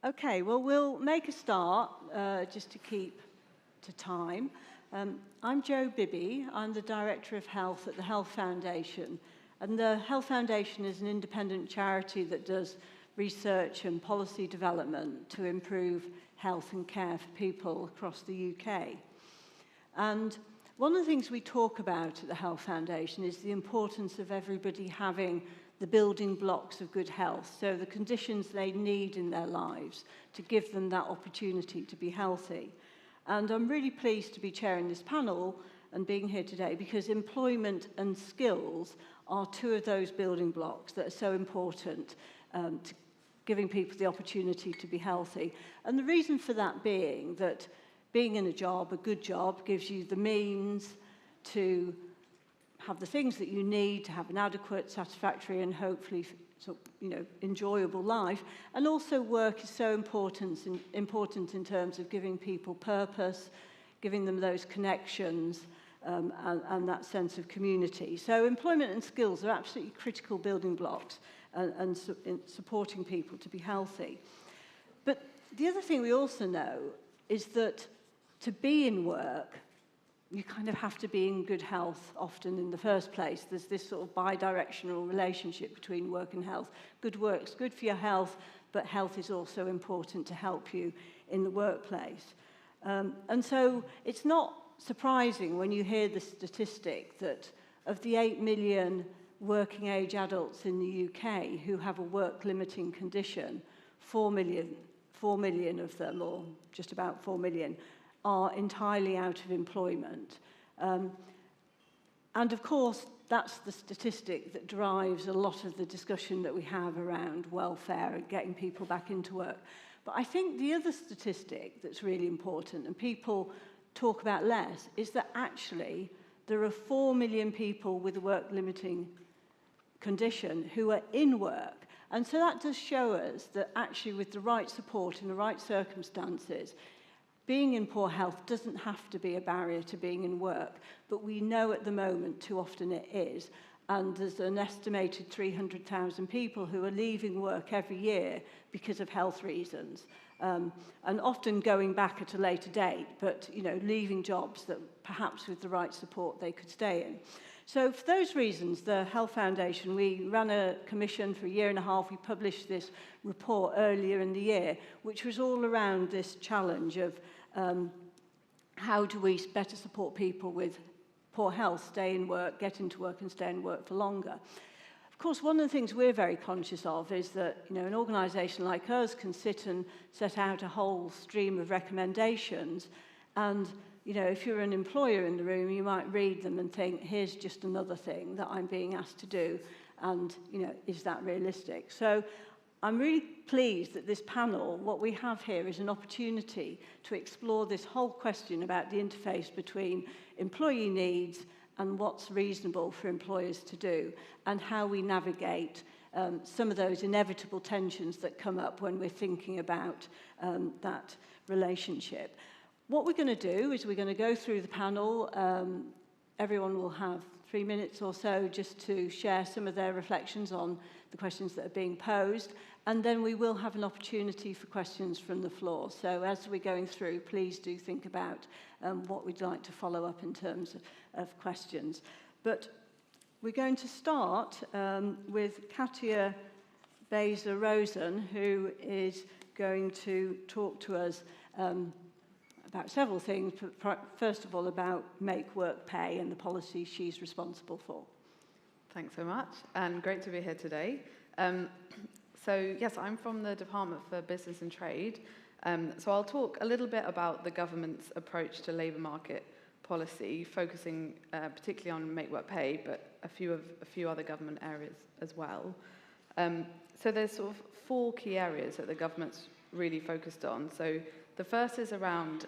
Okay, well, we'll make a start just to keep to time. I'm Jo Bibby. I'm the Director of Health at the Health Foundation. And the Health Foundation is an independent charity that does research and policy development to improve health and care for people across the UK. And one of the things we talk about at the Health Foundation is the importance of everybody having the building blocks of good health, so the conditions they need in their lives to give them that opportunity to be healthy. And I'm really pleased to be chairing this panel and being here today because employment and skills are two of those building blocks that are so important to giving people the opportunity to be healthy. And the reason for that being that being in a job, a good job, gives you the means to have the things that you need to have an adequate, satisfactory and hopefully enjoyable life. And also work is so important in terms of giving people purpose, giving them those connections and that sense of community. So employment and skills are absolutely critical building blocks in supporting people to be healthy. But the other thing we also know is that to be in work, you kind of have to be in good health often in the first place. There's this sort of bi-directional relationship between work and health. Good work's good for your health, but health is also important to help you in the workplace. And so it's not surprising when you hear the statistic that of the 8 million working age adults in the UK who have a work-limiting condition, 4 million of them, or just about 4 million, are entirely out of employment. And of course, that's the statistic that drives a lot of the discussion that we have around welfare and getting people back into work. But I think the other statistic that's really important, and people talk about less, is that actually there are 4 million people with a work-limiting condition who are in work. And so that does show us that actually with the right support in the right circumstances, being in poor health doesn't have to be a barrier to being in work, but we know at the moment too often it is. And there's an estimated 300,000 people who are leaving work every year because of health reasons, and often going back at a later date, but leaving jobs that perhaps with the right support they could stay in. So for those reasons, the Health Foundation, we ran a commission for a year and a half. We published this report earlier in the year, which was all around this challenge of how do we better support people with poor health, stay in work, get into work and stay in work for longer. Of course, one of the things we're very conscious of is that an organisation like us can sit and set out a whole stream of recommendations, and if you're an employer in the room, you might read them and think, here's just another thing that I'm being asked to do, and is that realistic? So I'm really pleased that this panel, what we have here is an opportunity to explore this whole question about the interface between employee needs and what's reasonable for employers to do, and how we navigate some of those inevitable tensions that come up when we're thinking about that relationship. What we're going to do is we're going to go through the panel. Everyone will have 3 minutes or so just to share some of their reflections on the questions that are being posed, and then we will have an opportunity for questions from the floor. So as we're going through, please do think about what we'd like to follow up in terms of questions. But we're going to start with Katia Baser-Rosen, who is going to talk to us about several things, but first of all about Make Work Pay and the policy she's responsible for. Thanks so much, and great to be here today. So yes, I'm from the Department for Business and Trade, so I'll talk a little bit about the government's approach to labour market policy, focusing particularly on Make Work Pay, but a few other government areas as well. So there's sort of 4 key areas that the government's really focused on. So the first is around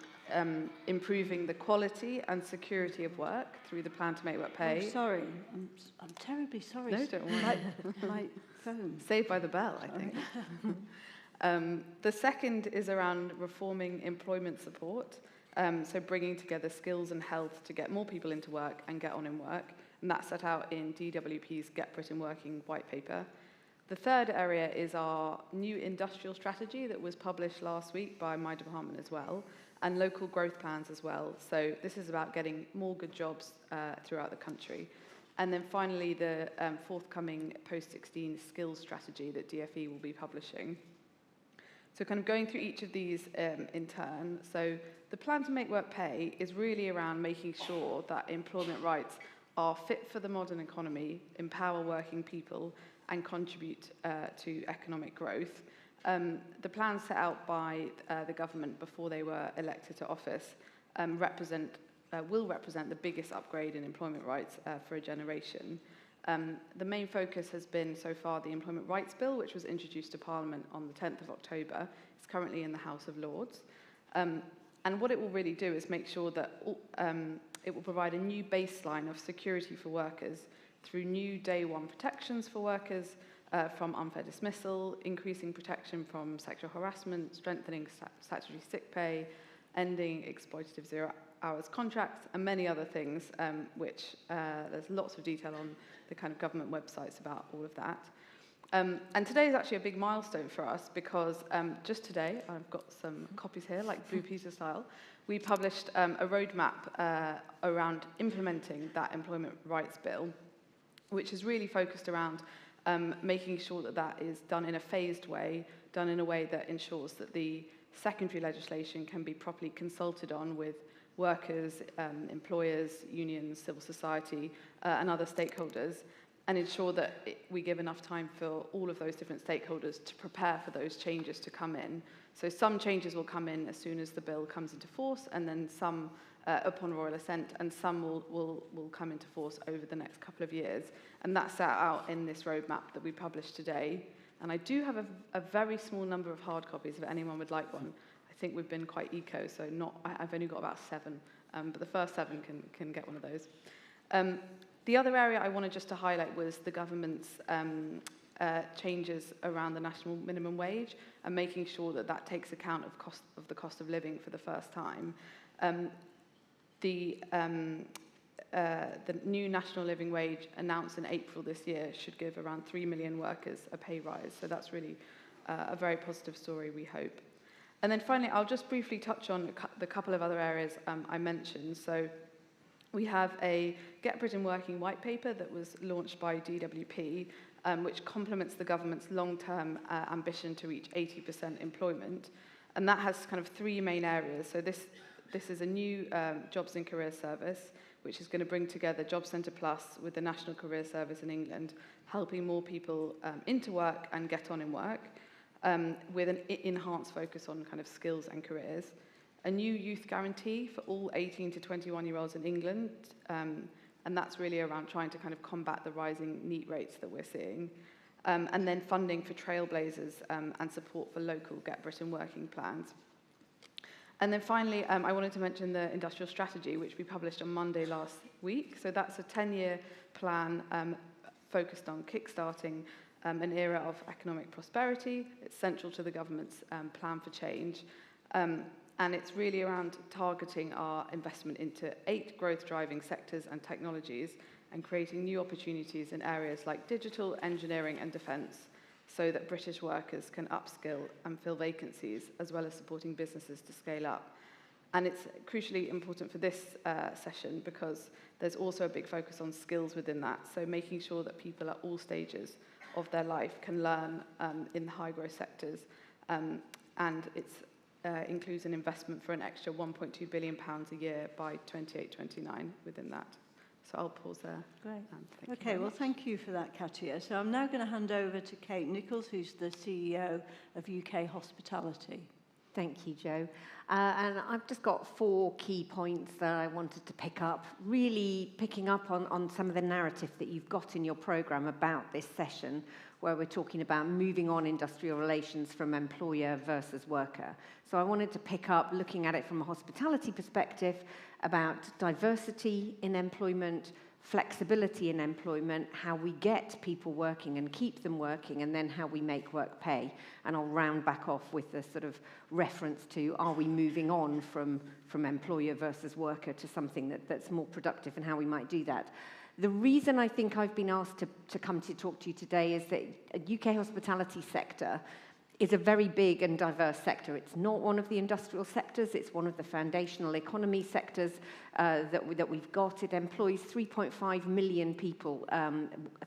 improving the quality and security of work through the plan to Make Work Pay. Oh, sorry, I'm terribly sorry. No, don't worry. My phone. Saved by the bell, I think. The second is around reforming employment support, so bringing together skills and health to get more people into work and get on in work, and that's set out in DWP's Get Britain Working white paper. The third area is our new industrial strategy that was published last week by my department as well, and local growth plans as well. So this is about getting more good jobs throughout the country. And then finally, the forthcoming post-16 skills strategy that DfE will be publishing. So kind of going through each of these in turn. So the plan to make work pay is really around making sure that employment rights are fit for the modern economy, empower working people, and contribute to economic growth. The plans set out by the government before they were elected to office will represent the biggest upgrade in employment rights for a generation. The main focus has been so far the Employment Rights Bill, which was introduced to Parliament on the 10th of October. It's currently in the House of Lords. And what it will really do is make sure that it will provide a new baseline of security for workers through new day one protections for workers from unfair dismissal, increasing protection from sexual harassment, strengthening statutory sick pay, ending exploitative zero-hours contracts, and many other things, which there's lots of detail on the kind of government websites about all of that. And today is actually a big milestone for us because just today, I've got some copies here, like Blue Peter style, we published a roadmap around implementing that Employment Rights Bill, which is really focused around making sure that that is done in a phased way, done in a way that ensures that the secondary legislation can be properly consulted on with workers, employers, unions, civil society, and other stakeholders, and ensure that we give enough time for all of those different stakeholders to prepare for those changes to come in. So some changes will come in as soon as the bill comes into force, and then some upon royal assent, and some will come into force over the next couple of years. And that's set out in this roadmap that we published today. And I do have a very small number of hard copies if anyone would like one. I think we've been quite eco, so I've only got about 7, but the first 7 can get one of those. The other area I wanted just to highlight was the government's changes around the national minimum wage and making sure that that takes account of the cost of living for the first time. The new national living wage announced in April this year should give around 3 million workers a pay rise. So that's really a very positive story, we hope. And then finally, I'll just briefly touch on the couple of other areas I mentioned. So we have a Get Britain Working white paper that was launched by DWP, which complements the government's long-term ambition to reach 80% employment. And that has kind of 3 main areas. So this is a new Jobs and Career Service, which is going to bring together Job Centre Plus with the National Career Service in England, helping more people into work and get on in work, with an enhanced focus on kind of skills and careers. A new youth guarantee for all 18 to 21-year-olds in England, and that's really around trying to kind of combat the rising NEET rates that we're seeing. And then funding for trailblazers and support for local Get Britain Working plans. And then finally, I wanted to mention the industrial strategy, which we published on Monday last week. So that's a 10-year plan focused on kickstarting an era of economic prosperity. It's central to the government's plan for change. And it's really around targeting our investment into 8 growth-driving sectors and technologies and creating new opportunities in areas like digital, engineering, and defence, so that British workers can upskill and fill vacancies, as well as supporting businesses to scale up. And it's crucially important for this session because there's also a big focus on skills within that, so making sure that people at all stages of their life can learn in the high-growth sectors. And it includes an investment for an extra £1.2 billion a year by 28-29 within that. So I'll pause there. Great. Okay, well, thank you for that, Katia. So I'm now going to hand over to Kate Nichols, who's the CEO of UK Hospitality. Thank you, Jo. And I've just got 4 key points that I wanted to pick up, really picking up on some of the narrative that you've got in your programme about this session, where we're talking about moving on industrial relations from employer versus worker. So I wanted to pick up, looking at it from a hospitality perspective, about diversity in employment, flexibility in employment, how we get people working and keep them working, and then how we make work pay. And I'll round back off with the sort of reference to, are we moving on from employer versus worker to something that's more productive, and how we might do that. The reason I think I've been asked to come to talk to you today is that the UK hospitality sector is a very big and diverse sector. It's not one of the industrial sectors, it's one of the foundational economy sectors that we've got. It employs 3.5 million people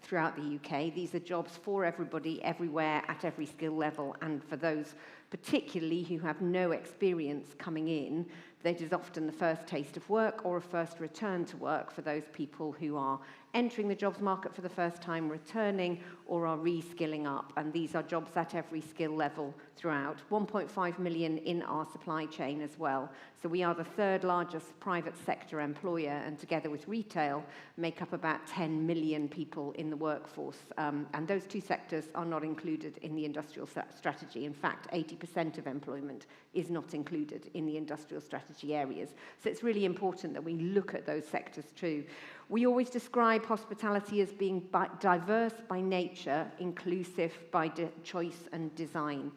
throughout the UK. These are jobs for everybody, everywhere, at every skill level, and for those particularly who have no experience coming in, that is often the first taste of work or a first return to work for those people who are entering the jobs market for the first time, returning, or are reskilling up. And these are jobs at every skill level throughout. 1.5 million in our supply chain as well. So we are the third largest private sector employer, and together with retail, make up about 10 million people in the workforce. And those two sectors are not included in the industrial strategy. In fact, 80% of employment is not included in the industrial strategy areas. So it's really important that we look at those sectors too. We always describe hospitality as being diverse by nature, inclusive by choice and design.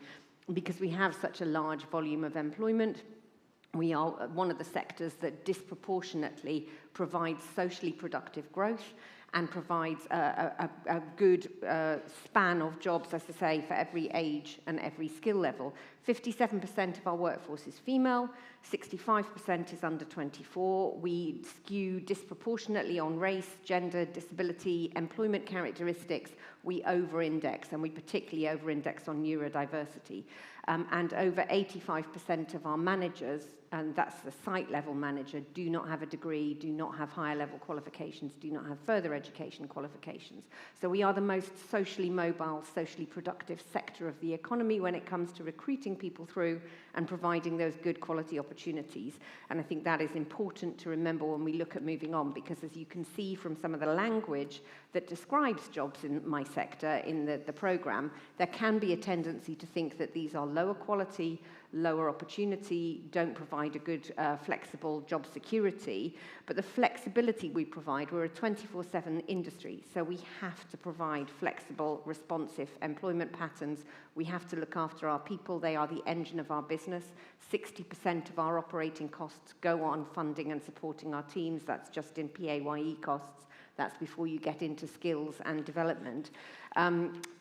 Because we have such a large volume of employment, we are one of the sectors that disproportionately provides socially productive growth and provides a good span of jobs, as I say, for every age and every skill level. 57% of our workforce is female, 65% is under 24. We skew disproportionately on race, gender, disability, employment characteristics. We over-index, and we particularly over-index on neurodiversity. And over 85% of our managers, and that's the site-level manager, do not have a degree, do not have higher-level qualifications, do not have further education qualifications. So we are the most socially mobile, socially productive sector of the economy when it comes to recruiting people through and providing those good quality opportunities. And I think that is important to remember when we look at moving on, because as you can see from some of the language that describes jobs in my sector in the programme, there can be a tendency to think that these are lower quality, lower opportunity, don't provide a good flexible job security. But the flexibility we provide, we're a 24/7 industry, so we have to provide flexible, responsive employment patterns. We have to look after our people. They are the engine of our business. 60% of our operating costs go on funding and supporting our teams. That's just in PAYE costs. That's before you get into skills and development.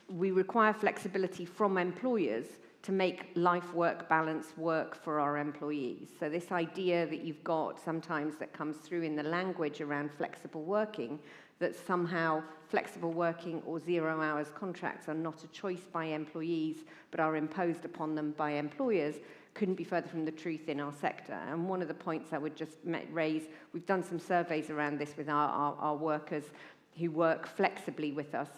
We require flexibility from employers to make life-work balance work for our employees. So this idea that you've got sometimes that comes through in the language around flexible working, that somehow flexible working or 0 hours contracts are not a choice by employees but are imposed upon them by employers, couldn't be further from the truth in our sector. And one of the points I would just raise, we've done some surveys around this with our workers who work flexibly with us.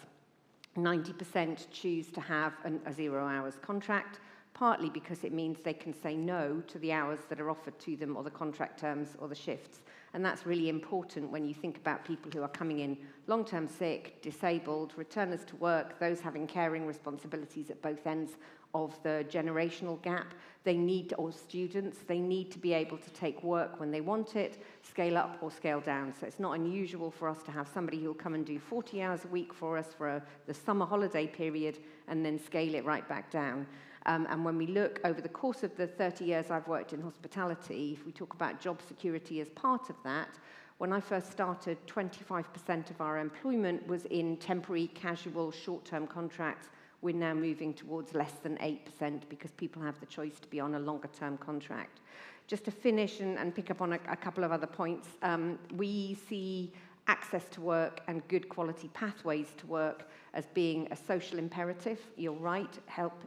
90% choose to have a 0 hours contract, partly because it means they can say no to the hours that are offered to them or the contract terms or the shifts. And that's really important when you think about people who are coming in long-term sick, disabled, returners to work, those having caring responsibilities at both ends of the generational gap. They need, or students, they need to be able to take work when they want it, scale up or scale down. So it's not unusual for us to have somebody who'll come and do 40 hours a week for us for the summer holiday period and then scale it right back down. And when we look over the course of the 30 years I've worked in hospitality, if we talk about job security as part of that, when I first started, 25% of our employment was in temporary, casual, short-term contracts. We're now moving towards less than 8% because people have the choice to be on a longer-term contract. Just to finish and pick up on a couple of other points, we see access to work and good quality pathways to work as being a social imperative. You're right,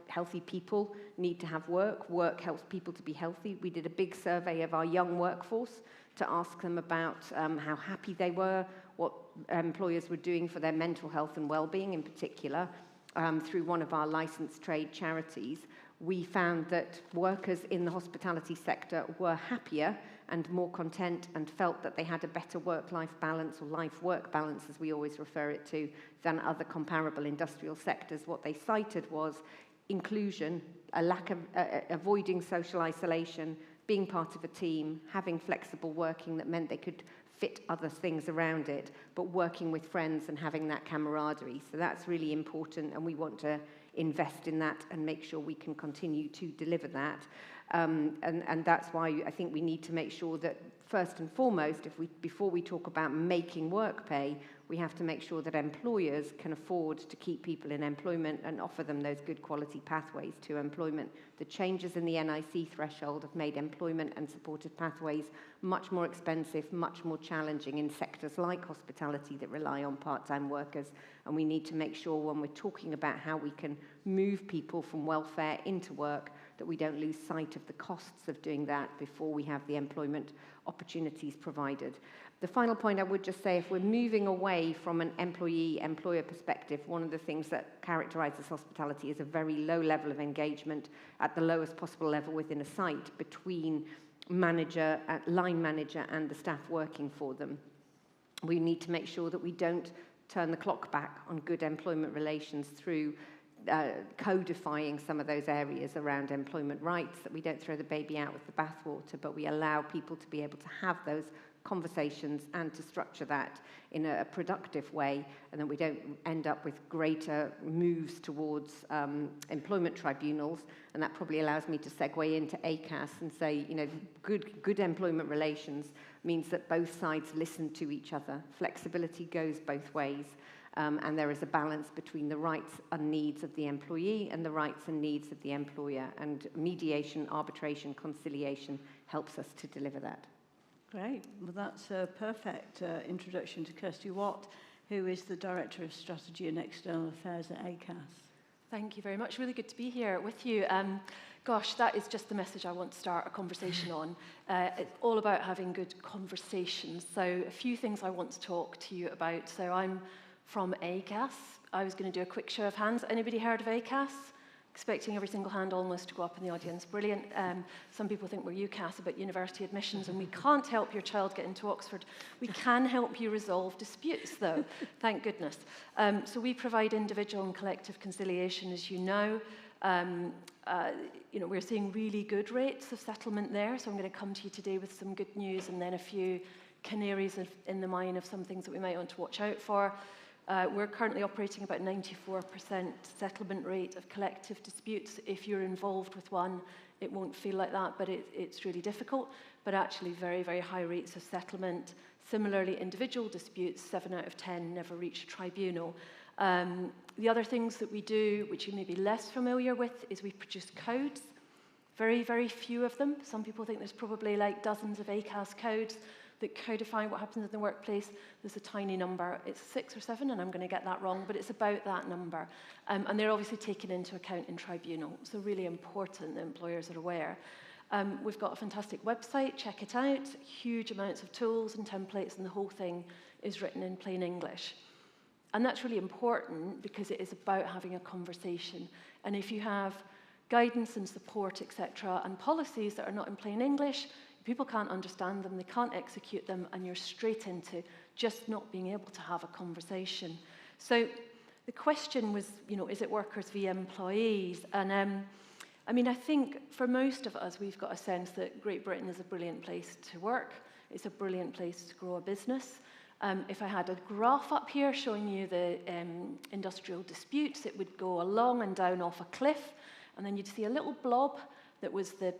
healthy people need to have work. Work helps people to be healthy. We did a big survey of our young workforce to ask them about how happy they were, what employers were doing for their mental health and well-being in particular. Through one of our licensed trade charities, we found that workers in the hospitality sector were happier and more content and felt that they had a better work-life balance, or life-work balance as we always refer it to, than other comparable industrial sectors. What they cited was inclusion, a lack of avoiding social isolation, being part of a team, having flexible working that meant they could fit other things around it, but working with friends and having that camaraderie. So that's really important, and we want to invest in that and make sure we can continue to deliver that. And that's why I think we need to make sure that first and foremost, before we talk about making work pay, we have to make sure that employers can afford to keep people in employment and offer them those good quality pathways to employment. The changes in the NIC threshold have made employment and supported pathways much more expensive, much more challenging in sectors like hospitality that rely on part-time workers. And we need to make sure when we're talking about how we can move people from welfare into work, that we don't lose sight of the costs of doing that before we have the employment opportunities provided. The final point I would just say, if we're moving away from an employee-employer perspective, one of the things that characterises hospitality is a very low level of engagement at the lowest possible level within a site between manager, line manager and the staff working for them. We need to make sure that we don't turn the clock back on good employment relations through codifying some of those areas around employment rights, that we don't throw the baby out with the bathwater, but we allow people to be able to have those conversations and to structure that in a productive way, and then we don't end up with greater moves towards employment tribunals. And that probably allows me to segue into ACAS and say, you know, good employment relations means that both sides listen to each other. Flexibility goes both ways. And there is a balance between the rights and needs of the employee and the rights and needs of the employer. And mediation, arbitration, conciliation helps us to deliver that. Great. Well, that's a perfect introduction to Kirsty Watt, who is the Director of Strategy and External Affairs at ACAS. Thank you very much. Really good to be here with you. Gosh, that is just the message I want to start a conversation on. It's all about having good conversations. So a few things I want to talk to you about. So I'm from ACAS. I was going to do a quick show of hands. Anybody heard of ACAS? Expecting every single hand almost to go up in the audience. Brilliant. Some people think we're UCAS about university admissions, and we can't help your child get into Oxford. We can help you resolve disputes, though. Thank goodness. So we provide individual and collective conciliation, as you know. We're seeing really good rates of settlement there, so I'm going to come to you today with some good news and then a few canaries in the mine of some things that we might want to watch out for. We're currently operating about 94% settlement rate of collective disputes. If you're involved with one, it won't feel like that, but it's really difficult. But actually very, very high rates of settlement. Similarly, individual disputes, 7 out of 10 never reach a tribunal. The other things that we do, which you may be less familiar with, is we produce codes. Very, very few of them. Some people think there's probably like dozens of ACAS codes that codify what happens in the workplace. There's a tiny number. It's 6 or 7, and I'm going to get that wrong, but it's about that number. And they're obviously taken into account in tribunal, so really important that employers are aware. We've got a fantastic website, check it out, huge amounts of tools and templates, and the whole thing is written in plain English. And that's really important because it is about having a conversation. And if you have guidance and support, etc., and policies that are not in plain English, people can't understand them, they can't execute them, and you're straight into just not being able to have a conversation. So the question was, is it workers via employees? And I think for most of us, we've got a sense that Great Britain is a brilliant place to work. It's a brilliant place to grow a business. If I had a graph up here showing you the industrial disputes, it would go along and down off a cliff, and then you'd see a little blob that was the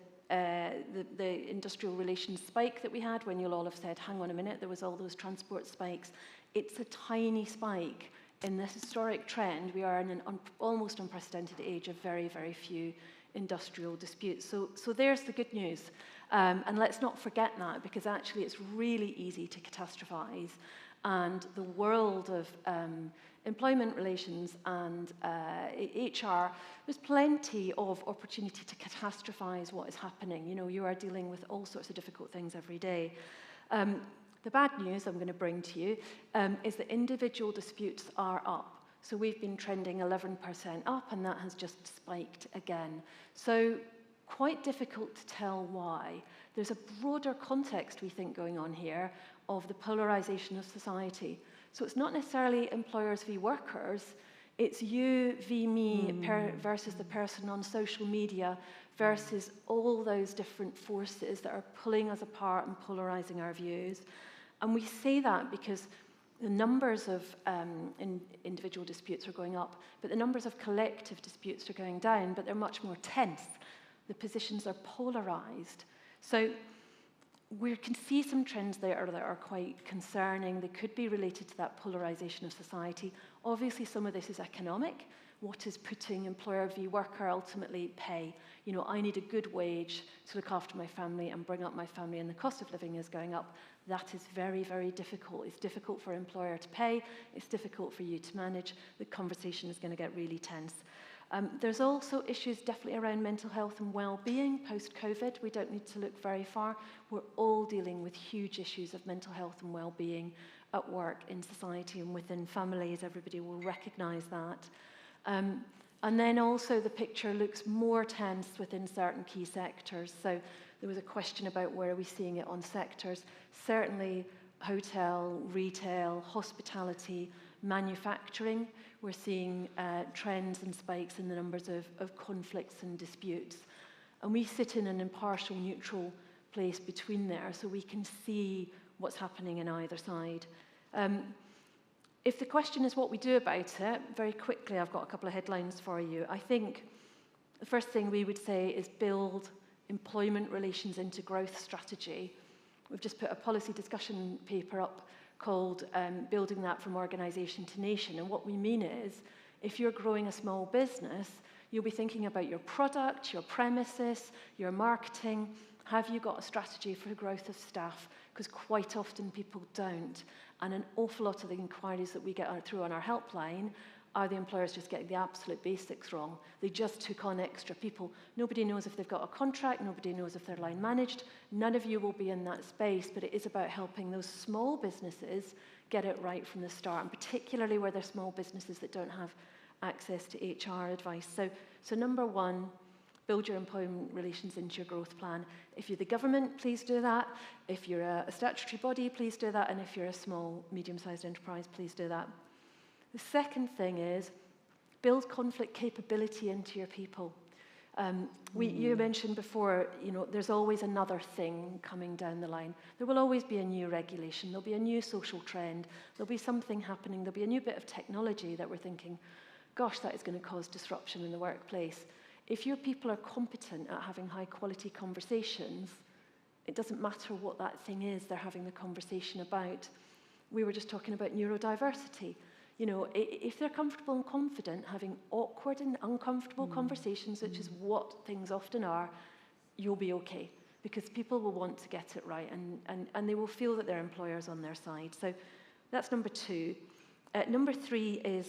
industrial relations spike that we had, when you'll all have said, hang on a minute, there was all those transport spikes. It's a tiny spike in this historic trend. We are in an almost unprecedented age of very, very few industrial disputes. So there's the good news. And let's not forget that, because actually it's really easy to catastrophize. And the world of employment relations and HR, there's plenty of opportunity to catastrophize what is happening. You are dealing with all sorts of difficult things every day. The bad news I'm going to bring to you is that individual disputes are up. So we've been trending 11% up, and that has just spiked again. So quite difficult to tell why. There's a broader context, we think, going on here of the polarization of society. So it's not necessarily employers v workers, it's you v me versus the person on social media versus all those different forces that are pulling us apart and polarizing our views. And we say that because the numbers of individual disputes are going up, but the numbers of collective disputes are going down, but they're much more tense. The positions are polarized. So we can see some trends there that are quite concerning. They could be related to that polarisation of society. Obviously, some of this is economic. What is putting employer v worker ultimately pay? You know, I need a good wage to look after my family and bring up my family, and the cost of living is going up. That is very, very difficult. It's difficult for an employer to pay. It's difficult for you to manage. The conversation is going to get really tense. There's also issues definitely around mental health and well-being post-COVID. We don't need to look very far. We're all dealing with huge issues of mental health and well-being at work, in society and within families. Everybody will recognise that. And then also the picture looks more tense within certain key sectors. So there was a question about where are we seeing it on sectors. Certainly hotel, retail, hospitality, manufacturing. We're seeing trends and spikes in the numbers of conflicts and disputes. And we sit in an impartial, neutral place between there, so we can see what's happening in either side. If the question is what we do about it, very quickly, I've got a couple of headlines for you. I think the first thing we would say is build employment relations into growth strategy. We've just put a policy discussion paper up called Building That from Organisation to Nation. And what we mean is, if you're growing a small business, you'll be thinking about your product, your premises, your marketing. Have you got a strategy for the growth of staff? Because quite often people don't. And an awful lot of the inquiries that we get through on our helpline are the employers just getting the absolute basics wrong. They just took on extra people. Nobody knows if they've got a contract. Nobody knows if they're line managed. None of you will be in that space, but it is about helping those small businesses get it right from the start, and particularly where they're small businesses that don't have access to HR advice. So number one, build your employment relations into your growth plan. If you're the government, please do that. If you're a statutory body, please do that. And if you're a small, medium-sized enterprise, please do that. The second thing is build conflict capability into your people. You mentioned before, you know, there's always another thing coming down the line. There will always be a new regulation. There'll be a new social trend. There'll be something happening. There'll be a new bit of technology that we're thinking, gosh, that is going to cause disruption in the workplace. If your people are competent at having high-quality conversations, it doesn't matter what that thing is they're having the conversation about. We were just talking about neurodiversity. You know, if they're comfortable and confident having awkward and uncomfortable conversations, which is what things often are, you'll be okay, because people will want to get it right, and they will feel that their employer's on their side. So that's number two. Number three is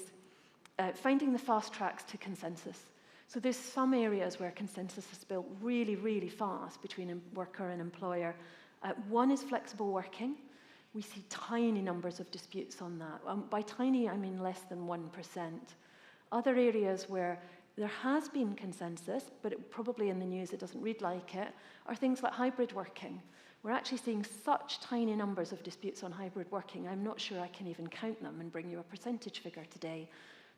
finding the fast tracks to consensus. So there's some areas where consensus is built really, really fast between a worker and employer. One is flexible working. We see tiny numbers of disputes on that. By tiny, I mean less than 1%. Other areas where there has been consensus, but probably in the news it doesn't read like it, are things like hybrid working. We're actually seeing such tiny numbers of disputes on hybrid working, I'm not sure I can even count them and bring you a percentage figure today.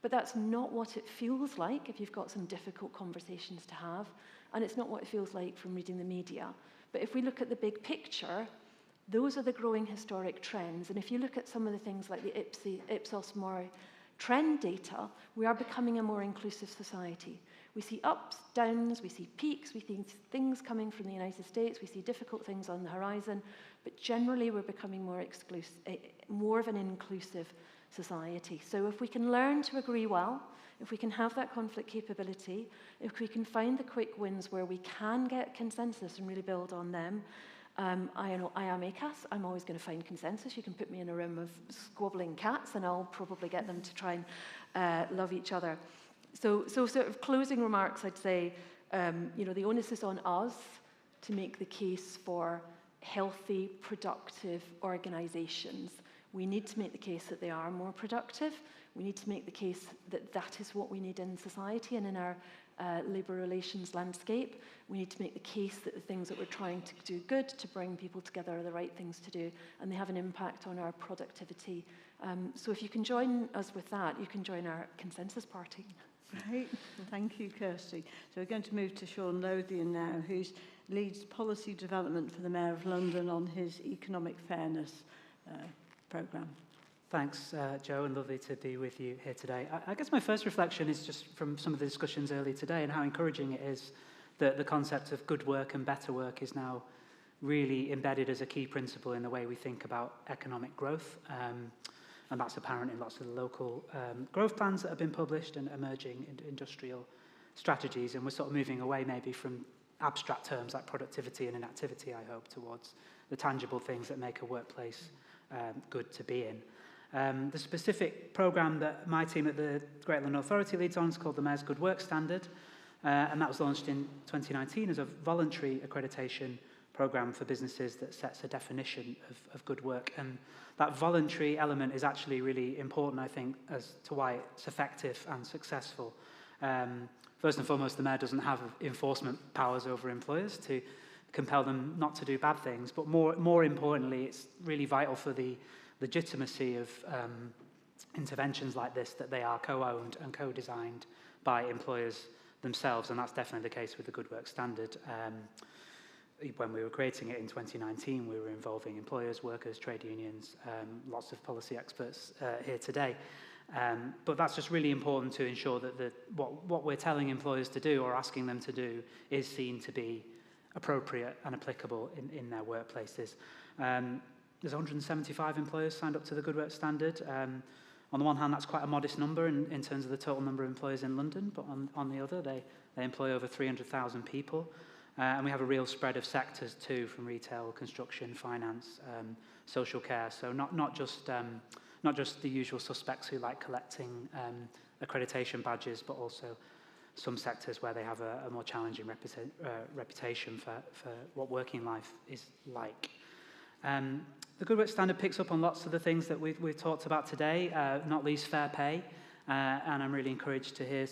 But that's not what it feels like if you've got some difficult conversations to have, and it's not what it feels like from reading the media. But if we look at the big picture, those are the growing historic trends. And if you look at some of the things like the Ipsos Mori trend data, we are becoming a more inclusive society. We see ups, downs, we see peaks, we see things coming from the United States, we see difficult things on the horizon, but generally we're becoming more of an inclusive society. So if we can learn to agree well, if we can have that conflict capability, if we can find the quick wins where we can get consensus and really build on them, I am ACAS. I'm always going to find consensus. You can put me in a room of squabbling cats and I'll probably get them to try and love each other. So sort of closing remarks, I'd say, the onus is on us to make the case for healthy, productive organisations. We need to make the case that they are more productive. We need to make the case that that is what we need in society and in our labour relations landscape. We need to make the case that the things that we're trying to do good to bring people together are the right things to do, and they have an impact on our productivity. So if you can join us with that, you can join our consensus party. Right. Thank you, Kirsty. So we're going to move to Sean Lothian now, who leads policy development for the Mayor of London on his economic fairness programme. Thanks, Joe, and lovely to be with you here today. I guess my first reflection is just from some of the discussions earlier today and how encouraging it is that the concept of good work and better work is now really embedded as a key principle in the way we think about economic growth. And that's apparent in lots of the local growth plans that have been published and emerging industrial strategies. And we're sort of moving away maybe from abstract terms like productivity and inactivity, I hope, towards the tangible things that make a workplace good to be in. The specific programme that my team at the Greater London Authority leads on is called the Mayor's Good Work Standard, and that was launched in 2019 as a voluntary accreditation programme for businesses that sets a definition of good work. And that voluntary element is actually really important, I think, as to why it's effective and successful. First and foremost, the Mayor doesn't have enforcement powers over employers to compel them not to do bad things, but more importantly, it's really vital for the legitimacy of interventions like this that they are co-owned and co-designed by employers themselves, and that's definitely the case with the Good Work Standard. When we were creating it in 2019, we were involving employers, workers, trade unions, lots of policy experts here today. But that's just really important to ensure that what we're telling employers to do or asking them to do is seen to be appropriate and applicable in their workplaces. There's 175 employers signed up to the Good Work Standard. On the one hand, that's quite a modest number in terms of the total number of employers in London, but on the other, they employ over 300,000 people. And we have a real spread of sectors too, from retail, construction, finance, social care. So not just the usual suspects who like collecting accreditation badges, but also some sectors where they have a more challenging reputation for what working life is like. The Good Work Standard picks up on lots of the things that we've talked about today, not least fair pay, and I'm really encouraged to hear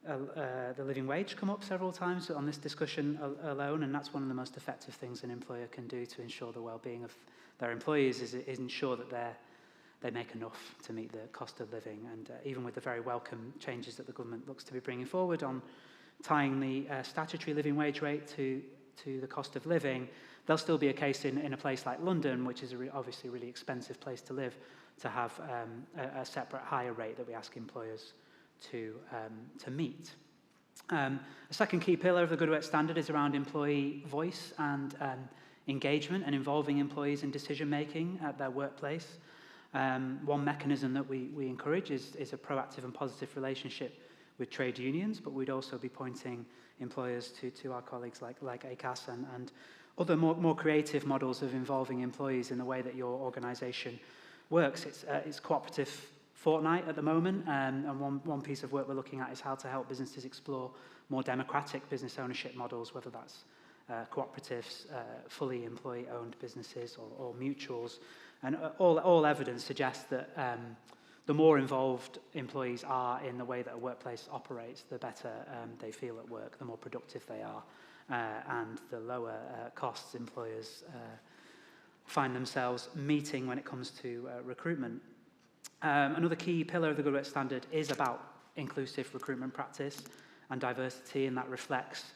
the living wage come up several times on this discussion alone, and that's one of the most effective things an employer can do to ensure the well-being of their employees is ensure that they make enough to meet the cost of living. And even with the very welcome changes that the government looks to be bringing forward on tying the statutory living wage rate to the cost of living, there'll still be a case in a place like London, which is obviously a really expensive place to live, to have a separate higher rate that we ask employers to meet. A second key pillar of the Good Work Standard is around employee voice and engagement and involving employees in decision-making at their workplace. One mechanism that we encourage is a proactive and positive relationship with trade unions, but we'd also be pointing employers to our colleagues like ACAS and other more creative models of involving employees in the way that your organisation works. It's cooperative fortnight at the moment, and one piece of work we're looking at is how to help businesses explore more democratic business ownership models, whether that's cooperatives, fully employee-owned businesses or mutuals. And all evidence suggests that the more involved employees are in the way that a workplace operates, the better they feel at work, the more productive they are, and the lower costs employers find themselves meeting when it comes to recruitment. Another key pillar of the Good Work Standard is about inclusive recruitment practice and diversity, and that reflects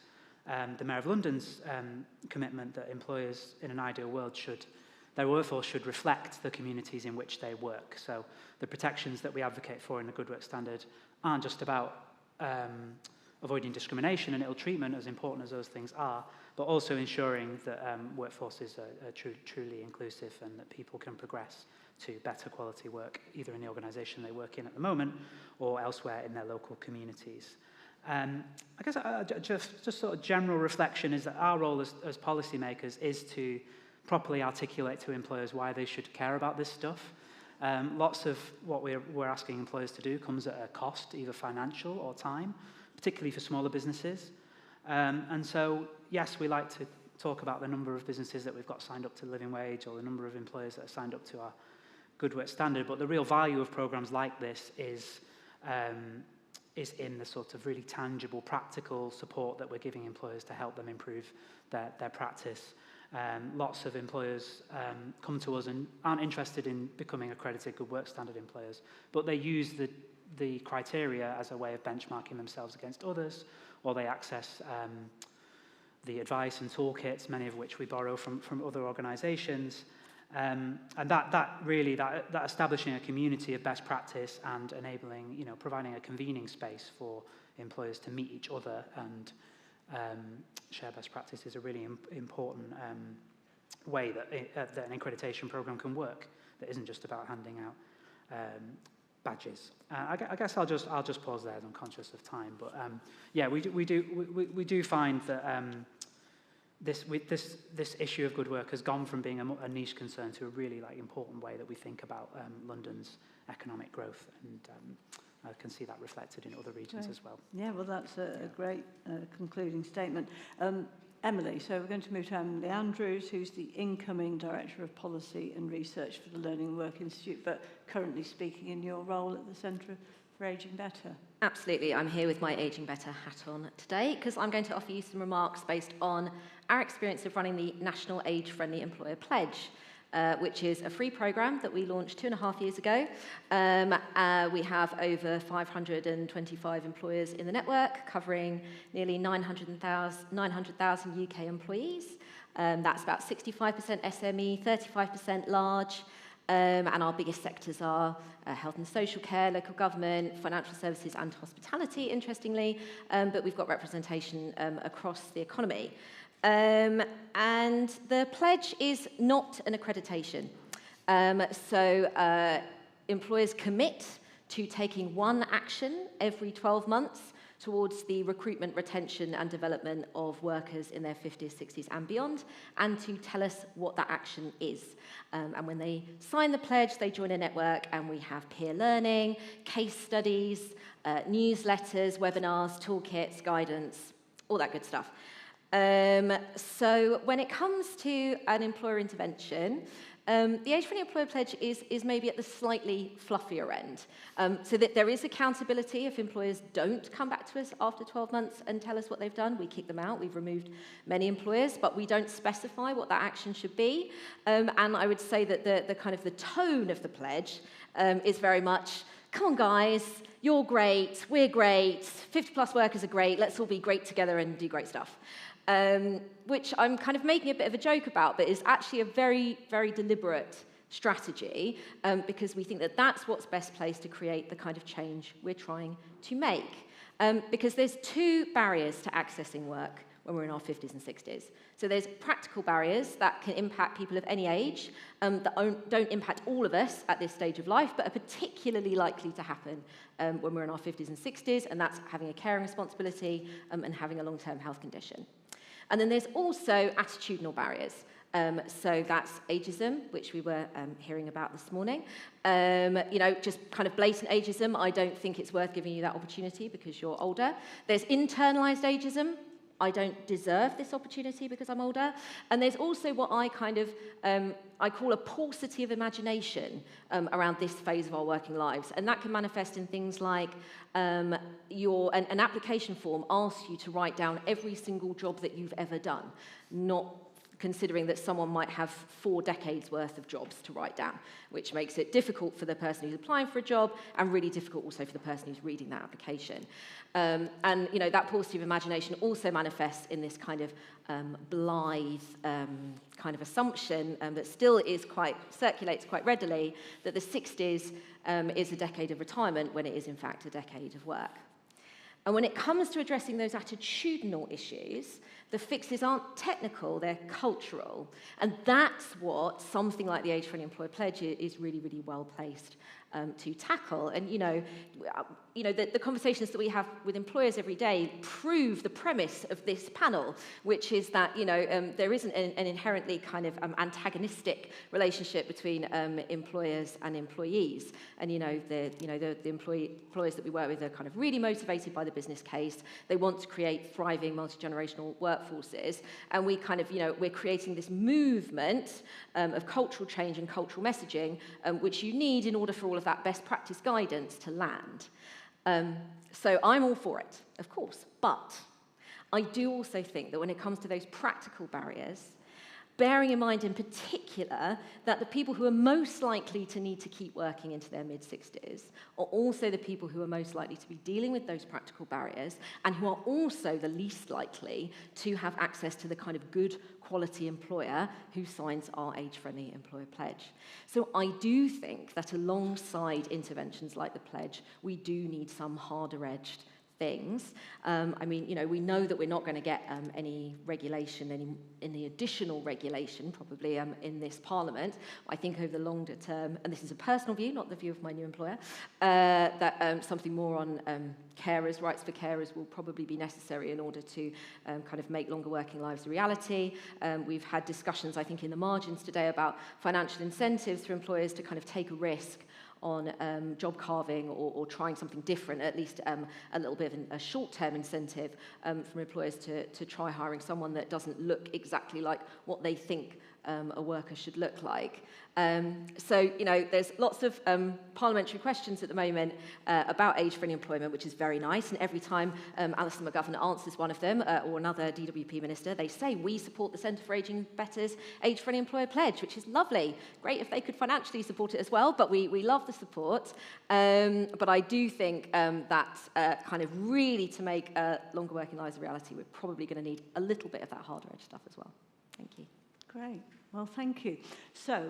the Mayor of London's commitment that employers in an ideal world their workforce should reflect the communities in which they work. So the protections that we advocate for in the Good Work Standard aren't just about avoiding discrimination and ill treatment, as important as those things are, but also ensuring that workforces are truly inclusive and that people can progress to better quality work, either in the organisation they work in at the moment or elsewhere in their local communities. I guess just sort of general reflection is that our role as policymakers is to properly articulate to employers why they should care about this stuff. Lots of what we're asking employers to do comes at a cost, either financial or time, particularly for smaller businesses. And so, yes, we like to talk about the number of businesses that we've got signed up to the living wage or the number of employers that are signed up to our Good Work Standard, but the real value of programs like this is in the sort of really tangible, practical support that we're giving employers to help them improve their practice. Lots of employers come to us and aren't interested in becoming accredited Good Work Standard employers, but they use the criteria as a way of benchmarking themselves against others, or they access the advice and toolkits, many of which we borrow from other organisations. And that establishing a community of best practice and enabling, providing a convening space for employers to meet each other and share best practice is a really important way that an accreditation program can work, that isn't just about handing out badges. I guess I'll just pause there as I'm conscious of time. But yeah, we do find that this issue of good work has gone from being a niche concern to a really important way that we think about London's economic growth, and I can see that reflected in other regions as well. Yeah, well, that's a great concluding statement. Emily, so we're going to move to Emily Andrews, who's the incoming Director of Policy and Research for the Learning and Work Institute, but currently speaking in your role at the Centre for Ageing Better. Absolutely. I'm here with my Ageing Better hat on today because I'm going to offer you some remarks based on our experience of running the National Age-Friendly Employer Pledge, which is a free programme that we launched 2.5 years ago. We have over 525 employers in the network, covering nearly 900,000 UK employees. That's about 65% SME, 35% large, and our biggest sectors are health and social care, local government, financial services and hospitality, interestingly, but we've got representation across the economy. And the pledge is not an accreditation. So employers commit to taking one action every 12 months towards the recruitment, retention and development of workers in their 50s, 60s and beyond, and to tell us what that action is. And when they sign the pledge, they join a network, and we have peer learning, case studies, newsletters, webinars, toolkits, guidance, all that good stuff. So when it comes to an employer intervention, the Age-Friendly Employer Pledge is maybe at the slightly fluffier end. So that there is accountability if employers don't come back to us after 12 months and tell us what they've done. We kick them out. We've removed many employers, but we don't specify what that action should be. And I would say that the kind of the tone of the pledge is very much, come on guys, you're great, we're great, 50+ workers are great, let's all be great together and do great stuff. Which I'm kind of making a bit of a joke about, but is actually a very, very deliberate strategy, because we think that that's what's best placed to create the kind of change we're trying to make. Because there's two barriers to accessing work when we're in our 50s and 60s. So there's practical barriers that can impact people of any age, that don't impact all of us at this stage of life, but are particularly likely to happen when we're in our 50s and 60s, and that's having a caring responsibility and having a long-term health condition. And then there's also attitudinal barriers. So that's ageism, which we were hearing about this morning. Just kind of blatant ageism. I don't think it's worth giving you that opportunity because you're older. There's internalized ageism. I don't deserve this opportunity because I'm older. And there's also what I kind of, I call a paucity of imagination around this phase of our working lives. And that can manifest in things like an application form asks you to write down every single job that you've ever done, not considering that someone might have 4 decades worth of jobs to write down, which makes it difficult for the person who's applying for a job and really difficult also for the person who's reading that application. And that paucity of imagination also manifests in this kind of blithe kind of assumption that still circulates quite readily, that the 60s is a decade of retirement when it is in fact a decade of work. And when it comes to addressing those attitudinal issues, the fixes aren't technical, they're cultural. And that's what something like the Age-Friendly Employer Pledge is really, really well placed to tackle. And, the conversations that we have with employers every day prove the premise of this panel, which is that, there isn't an inherently kind of antagonistic relationship between employers and employees. And, the employers that we work with are kind of really motivated by the business case. They want to create thriving multi-generational workforces. And we kind of, we're creating this movement of cultural change and cultural messaging, which you need in order for all of that best practice guidance to land. So I'm all for it, of course, but I do also think that when it comes to those practical barriers, bearing in mind in particular that the people who are most likely to need to keep working into their mid-60s are also the people who are most likely to be dealing with those practical barriers and who are also the least likely to have access to the kind of good quality employer who signs our Age-Friendly Employer Pledge. So I do think that alongside interventions like the pledge, we do need some harder-edged things. I mean, you know, we know that we're not going to get any regulation, any additional regulation, probably in this Parliament. I think over the longer term, and this is a personal view, not the view of my new employer, that something more on carers, rights for carers, will probably be necessary in order to kind of make longer working lives a reality. We've had discussions, I think, in the margins today about financial incentives for employers to kind of take a risk on job carving or trying something different, at least a little bit of a short-term incentive from employers to try hiring someone that doesn't look exactly like what they think a worker should look like. So, you know, there's lots of parliamentary questions at the moment about age-friendly employment, which is very nice. And every time Alison McGovern answers one of them, or another DWP minister, they say, we support the Centre for Ageing Better's age-friendly employer pledge, which is lovely. Great if they could financially support it as well, but we love the support. But I do think that kind of really to make longer working lives a reality, we're probably going to need a little bit of that harder edge stuff as well. Thank you. Great. Well, thank you. So,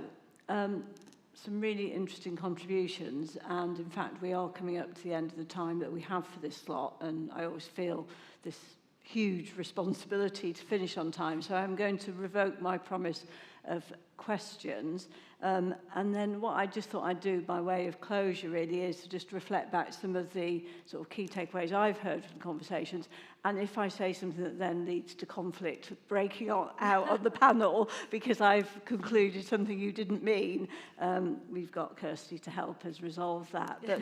some really interesting contributions, and in fact, we are coming up to the end of the time that we have for this slot, and I always feel this huge responsibility to finish on time, so I'm going to revoke my promise of questions. And then what I just thought I'd do by way of closure really is to just reflect back some of the sort of key takeaways I've heard from conversations. And if I say something that then leads to conflict, breaking out on the panel because I've concluded something you didn't mean, we've got Kirsty to help us resolve that. But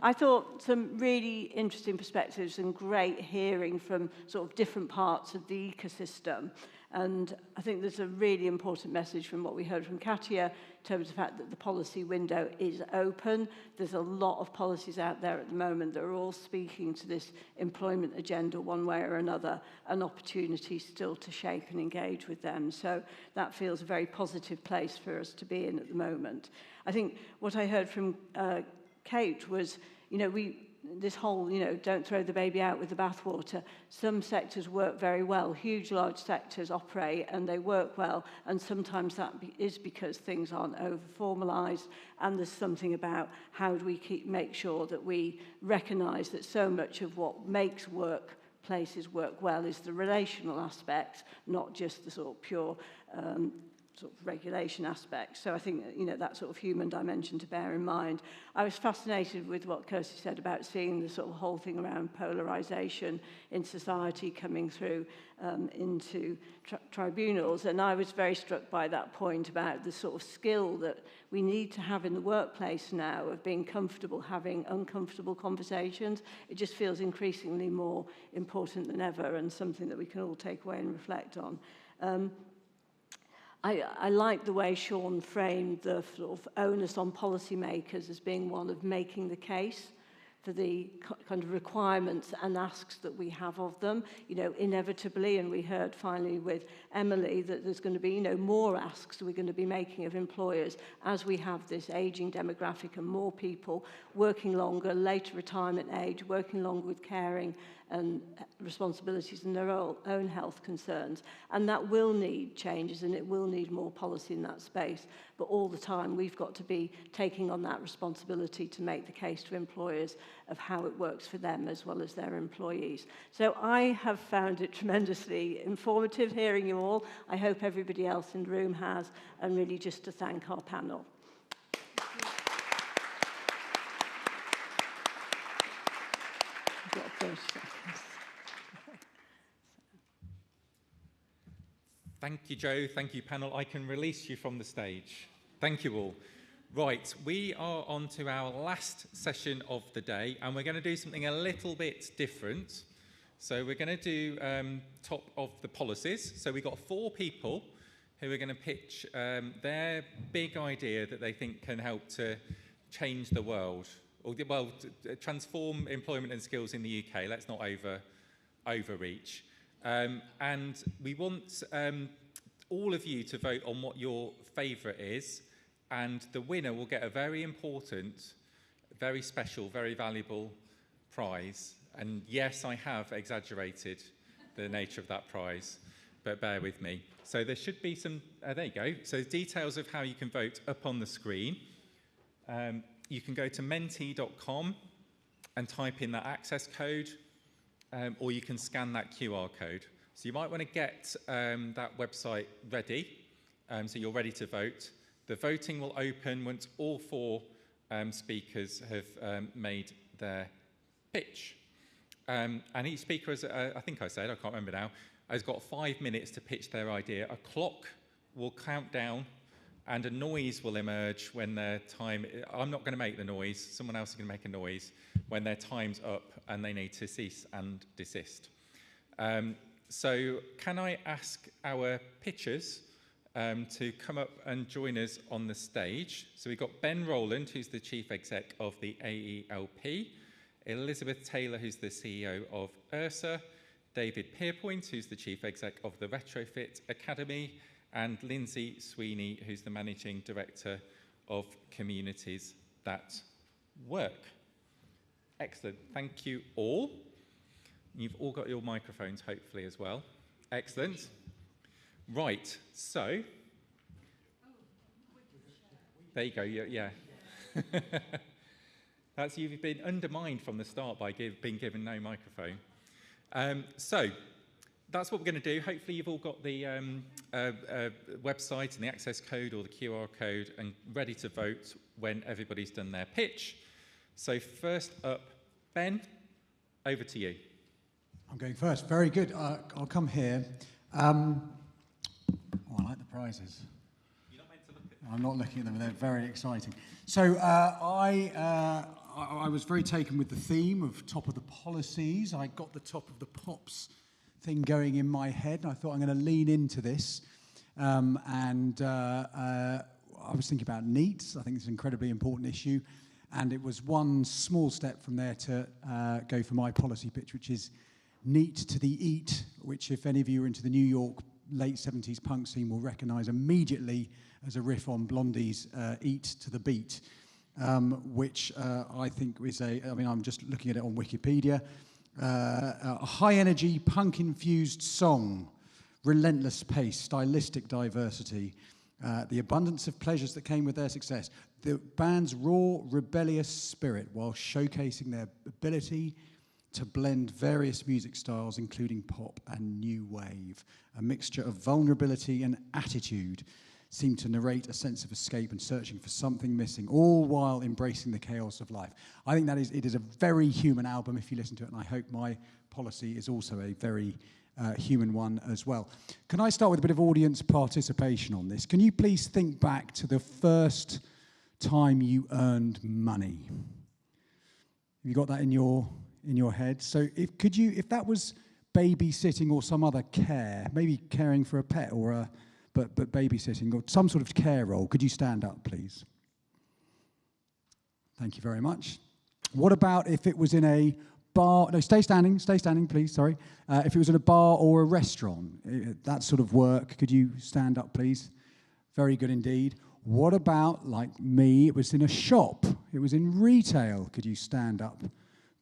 I thought some really interesting perspectives and great hearing from sort of different parts of the ecosystem. And I think there's a really important message from what we heard from Katia in terms of the fact that the policy window is open. There's a lot of policies out there at the moment that are all speaking to this employment agenda one way or another, an opportunity still to shape and engage with them. So that feels a very positive place for us to be in at the moment. I think what I heard from Kate was, you know, this whole, you know, don't throw the baby out with the bathwater. Some sectors work very well. Huge, large sectors operate and they work well. And sometimes that is because things aren't over-formalised. And there's something about how do we make sure that we recognise that so much of what makes workplaces work well is the relational aspect, not just the sort of pure sort of regulation aspects. So I think, you know, that sort of human dimension to bear in mind. I was fascinated with what Kirsty said about seeing the sort of whole thing around polarisation in society coming through into tribunals. And I was very struck by that point about the sort of skill that we need to have in the workplace now of being comfortable having uncomfortable conversations. It just feels increasingly more important than ever and something that we can all take away and reflect on. I like the way Sean framed the sort of onus on policymakers as being one of making the case for the kind of requirements and asks that we have of them. You know, inevitably, and we heard finally with Emily that there's going to be, you know, more asks we're going to be making of employers as we have this ageing demographic and more people working longer, later retirement age, working longer with caring and responsibilities and their own health concerns. And that will need changes and it will need more policy in that space. But all the time, we've got to be taking on that responsibility to make the case to employers of how it works for them as well as their employees. So I have found it tremendously informative hearing you all. I hope everybody else in the room has, and really just to thank our panel. I've got 30 seconds. Thank you, Jo. Thank you, panel. I can release you from the stage. Thank you all. Right, we are on to our last session of the day, and we're going to do something a little bit different. So we're going to do top of the policies. So we've got 4 people who are going to pitch their big idea that they think can help to change the world, or well, transform employment and skills in the UK. Let's not overreach. And we want all of you to vote on what your favourite is, and the winner will get a very important, very special, very valuable prize. And yes, I have exaggerated the nature of that prize, but bear with me. So there should be some, there you go. So details of how you can vote up on the screen. You can go to menti.com and type in that access code, or you can scan that QR code. So you might want to get that website ready, so you're ready to vote. The voting will open once all 4 speakers have made their pitch. And each speaker, has, I think I said, I can't remember now, has got 5 minutes to pitch their idea. A clock will count down and a noise will emerge when their time... I'm not going to make the noise, someone else is going to make a noise when their time's up and they need to cease and desist. So can I ask our pitchers to come up and join us on the stage? So we've got Ben Rowland, who's the Chief Exec of the AELP, Elizabeth Taylor, who's the CEO of URSA, David Pierpoint, who's the Chief Exec of the Retrofit Academy, and Lindsay Sweeney, who's the Managing Director of Communities That Work. Excellent. Thank you all. You've all got your microphones, hopefully, as well. Excellent. Right, so... There you go, yeah. That's, you've been undermined from the start by being given no microphone. So, that's what we're going to do. Hopefully you've all got the website and the access code or the QR code and ready to vote when everybody's done their pitch. So first up, Ben, over to you. I'm going first. Very good. I'll come here. Oh, I like the prizes. You're not meant to look at them. I'm not looking at them. They're very exciting. So I was very taken with the theme of top of the policies. I got the top of the pops thing going in my head, and I thought I'm going to lean into this. I was thinking about NEETs. I think it's an incredibly important issue, and it was one small step from there to go for my policy pitch, which is NEET to the EAT, which if any of you are into the New York late 70s punk scene will recognise immediately as a riff on Blondie's Eat to the Beat, which I think is I'm just looking at it on Wikipedia, a high-energy, punk-infused song, relentless pace, stylistic diversity, the abundance of pleasures that came with their success, the band's raw, rebellious spirit while showcasing their ability to blend various music styles, including pop and new wave. A mixture of vulnerability and attitude seemed to narrate a sense of escape and searching for something missing, all while embracing the chaos of life. I think it is a very human album if you listen to it, and I hope my policy is also a very human one as well. Can I start with a bit of audience participation on this? Can you please think back to the first time you earned money? Have you got that in your head? So if that was babysitting or some other care, maybe caring for a pet or but babysitting or some sort of care role, could you stand up, please? Thank you very much. What about if it was in a bar? No, stay standing, please, sorry. If it was in a bar or a restaurant, that sort of work, could you stand up, please? Very good indeed. What about, like me, it was in a shop, it was in retail, could you stand up,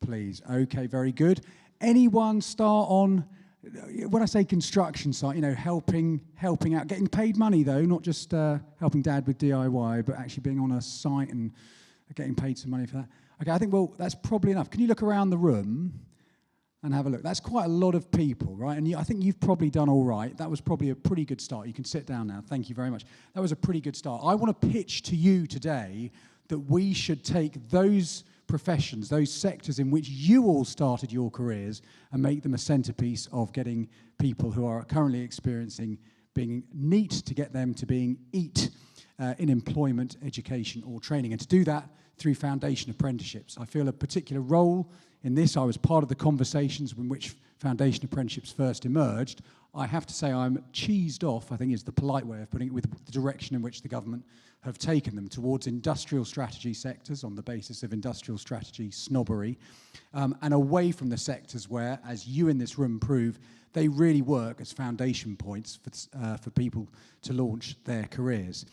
please? Okay, very good. Anyone start on, when I say construction site, helping out, getting paid money though, not just helping Dad with DIY, but actually being on a site and getting paid some money for that. Okay, I think, well, that's probably enough. Can you look around the room and have a look? That's quite a lot of people, right? And I think you've probably done all right. That was probably a pretty good start. You can sit down now. Thank you very much. That was a pretty good start. I want to pitch to you today that we should take those professions, those sectors in which you all started your careers, and make them a centerpiece of getting people who are currently experiencing being neat to get them to being EAT in employment, education or training. And to do that through foundation apprenticeships. I feel a particular role in this. I was part of the conversations in which foundation apprenticeships first emerged. I have to say I'm cheesed off, I think is the polite way of putting it, with the direction in which the government have taken them towards industrial strategy sectors on the basis of industrial strategy snobbery, and away from the sectors where, as you in this room prove, they really work as foundation points for people to launch their careers.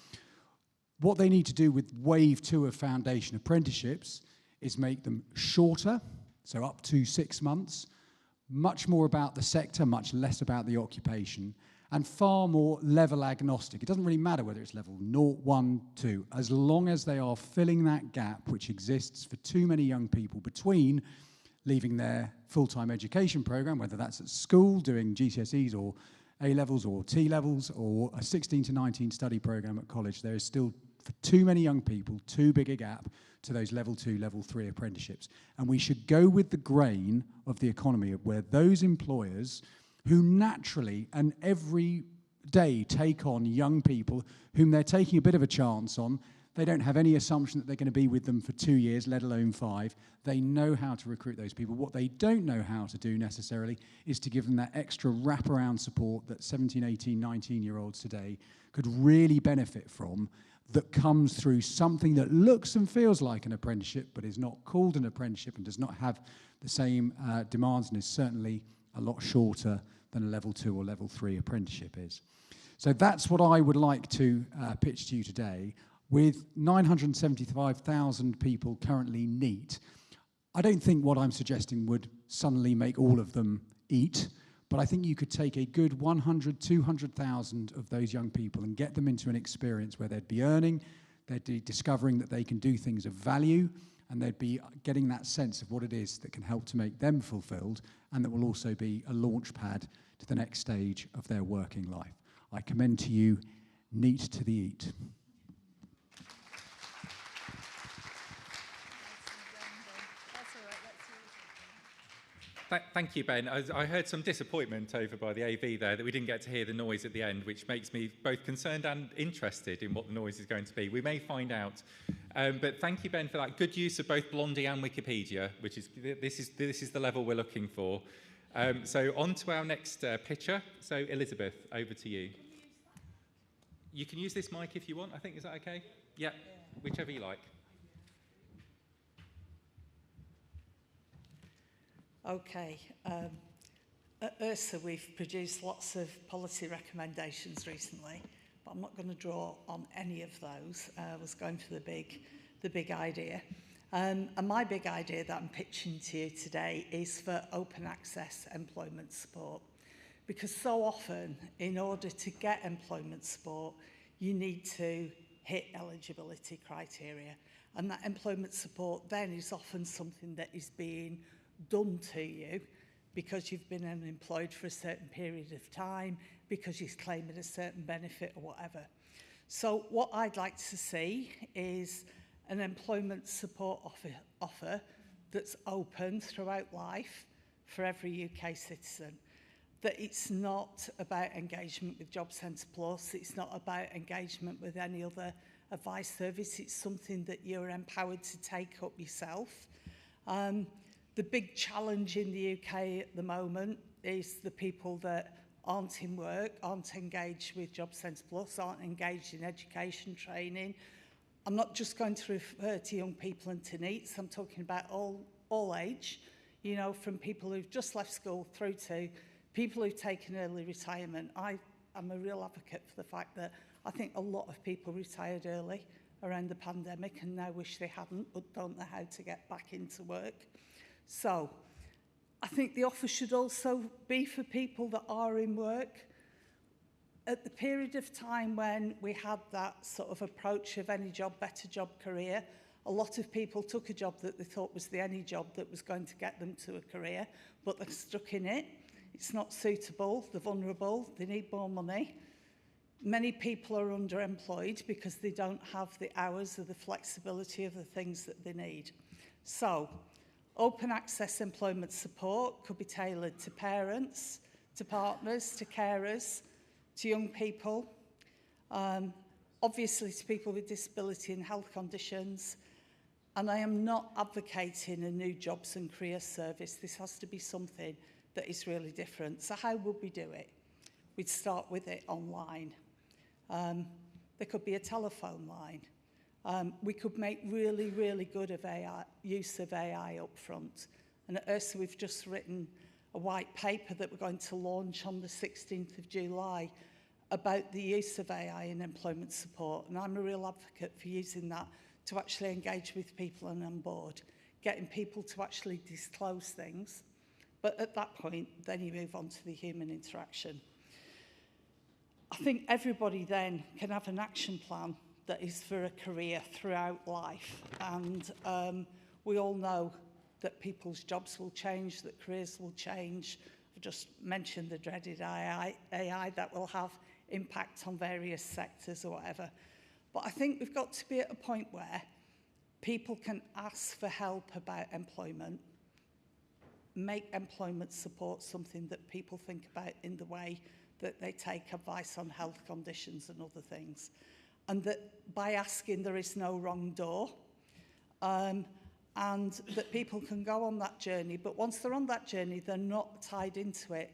What they need to do with Wave 2 of foundation apprenticeships is make them shorter, so up to 6 months, much more about the sector, much less about the occupation, and far more level agnostic. It doesn't really matter whether it's level 0, 1, 2, as long as they are filling that gap which exists for too many young people between leaving their full-time education program, whether that's at school doing GCSEs or A-levels or T-levels or a 16 to 19 study program at college. There is still, for too many young people, too big a gap to those level 2, level 3 apprenticeships. And we should go with the grain of the economy of where those employers who naturally and every day take on young people whom they're taking a bit of a chance on. They don't have any assumption that they're going to be with them for 2 years, let alone 5. They know how to recruit those people. What they don't know how to do necessarily is to give them that extra wraparound support that 17, 18, 19-year-olds today could really benefit from, that comes through something that looks and feels like an apprenticeship but is not called an apprenticeship and does not have the same demands and is certainly a lot shorter than a level 2 or level 3 apprenticeship is. So that's what I would like to pitch to you today. With 975,000 people currently NEET, I don't think what I'm suggesting would suddenly make all of them eat, but I think you could take a good 100, 200,000 of those young people and get them into an experience where they'd be earning, they'd be discovering that they can do things of value, and they'd be getting that sense of what it is that can help to make them fulfilled, and that will also be a launch pad to the next stage of their working life. I commend to you NEET to the EAT. Thank you, Ben. I heard some disappointment over by the AV there that we didn't get to hear the noise at the end, which makes me both concerned and interested in what the noise is going to be. We may find out. But thank you, Ben, for that good use of both Blondie and Wikipedia, which is this is the level we're looking for. So on to our next pitcher. So Elizabeth, over to you. You can use this mic if you want. I think, is that okay? Yeah, whichever you like. Okay. At URSA, we've produced lots of policy recommendations recently, but I'm not going to draw on any of those. I was going for the big idea. And my big idea that I'm pitching to you today is for open access employment support. Because so often, in order to get employment support, you need to hit eligibility criteria. And that employment support then is often something that is being done to you because you've been unemployed for a certain period of time, because you're claiming a certain benefit or whatever. So what I'd like to see is an employment support offer that's open throughout life for every UK citizen. That it's not about engagement with Job Centre Plus, it's not about engagement with any other advice service, it's something that you're empowered to take up yourself. The big challenge in the UK at the moment is the people that aren't in work, aren't engaged with Job Centre Plus, aren't engaged in education training. I'm not just going to refer to young people and to NEETs, I'm talking about all age, you know, from people who've just left school through to people who've taken early retirement. I'm a real advocate for the fact that I think a lot of people retired early around the pandemic and now wish they hadn't, but don't know how to get back into work. So I think the offer should also be for people that are in work. At the period of time when we had that sort of approach of any job, better job career, a lot of people took a job that they thought was the any job that was going to get them to a career, but they're stuck in it. It's not suitable, they're vulnerable, they need more money. Many people are underemployed because they don't have the hours or the flexibility of the things that they need. So, open access employment support could be tailored to parents, to partners, to carers, to young people, obviously to people with disability and health conditions. And I am not advocating a new jobs and career service. This has to be something that is really different. So how would we do it? We'd start with it online. There could be a telephone line. We could make really, really good of use of AI up front. And at URSA, we've just written a white paper that we're going to launch on the 16th of July about the use of AI in employment support. And I'm a real advocate for using that to actually engage with people and on board, getting people to actually disclose things. But at that point, then you move on to the human interaction. I think everybody then can have an action plan that is for a career throughout life. And we all know that people's jobs will change, that careers will change. I've just mentioned the dreaded AI that will have impact on various sectors or whatever. But I think we've got to be at a point where people can ask for help about employment, make employment support something that people think about in the way that they take advice on health conditions and other things. And that by asking there is no wrong door, and that people can go on that journey. But once they're on that journey, they're not tied into it.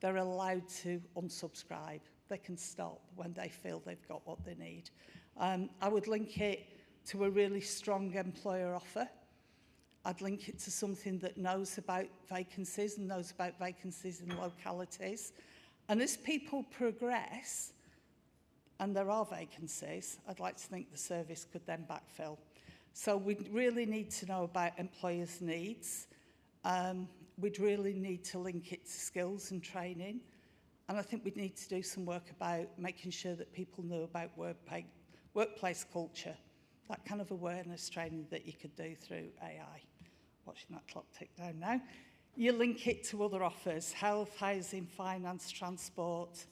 They're allowed to unsubscribe. They can stop when they feel they've got what they need. I would link it to a really strong employer offer. I'd link it to something that knows about vacancies and knows about vacancies in localities. And as people progress, and there are vacancies, I'd like to think the service could then backfill. So we'd really need to know about employers' needs. We'd really need to link it to skills and training. And I think we'd need to do some work about making sure that people know about workplace culture, that kind of awareness training that you could do through AI. Watching that clock tick down now. You link it to other offers, health, housing, finance, transport.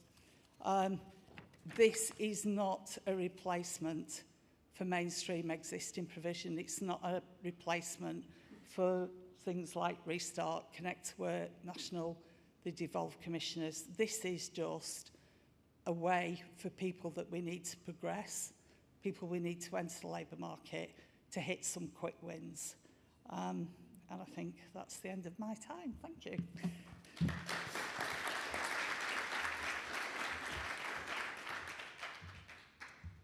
This is not a replacement for mainstream existing provision. It's not a replacement for things like Restart, Connect to Work, National, the devolved commissioners. This is just a way for people that we need to progress, people we need to enter the labour market to hit some quick wins. And I think that's the end of my time. Thank you.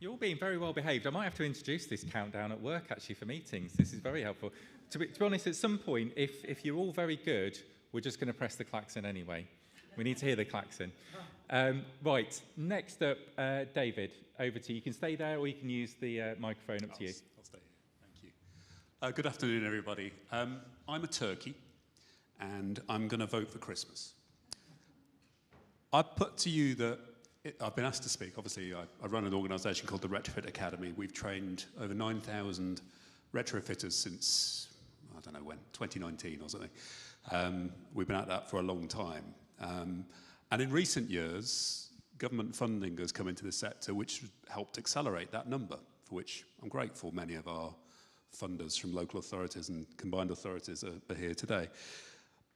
You're all being very well behaved. I might have to introduce this countdown at work, actually, for meetings. This is very helpful. To be honest, at some point, if you're all very good, we're just going to press the klaxon anyway. We need to hear the klaxon. Right, next up, David, over to you. You can stay there or you can use the microphone, up to you. I'll stay here. Thank you. Good afternoon, everybody. I'm a turkey, and I'm going to vote for Christmas. I put to you that I've been asked to speak. Obviously, I run an organisation called the Retrofit Academy. We've trained over 9,000 retrofitters since, I don't know when, 2019 or something. We've been at that for a long time. And in recent years, government funding has come into the sector, which helped accelerate that number, for which I'm grateful. Many of our funders from local authorities and combined authorities are here today.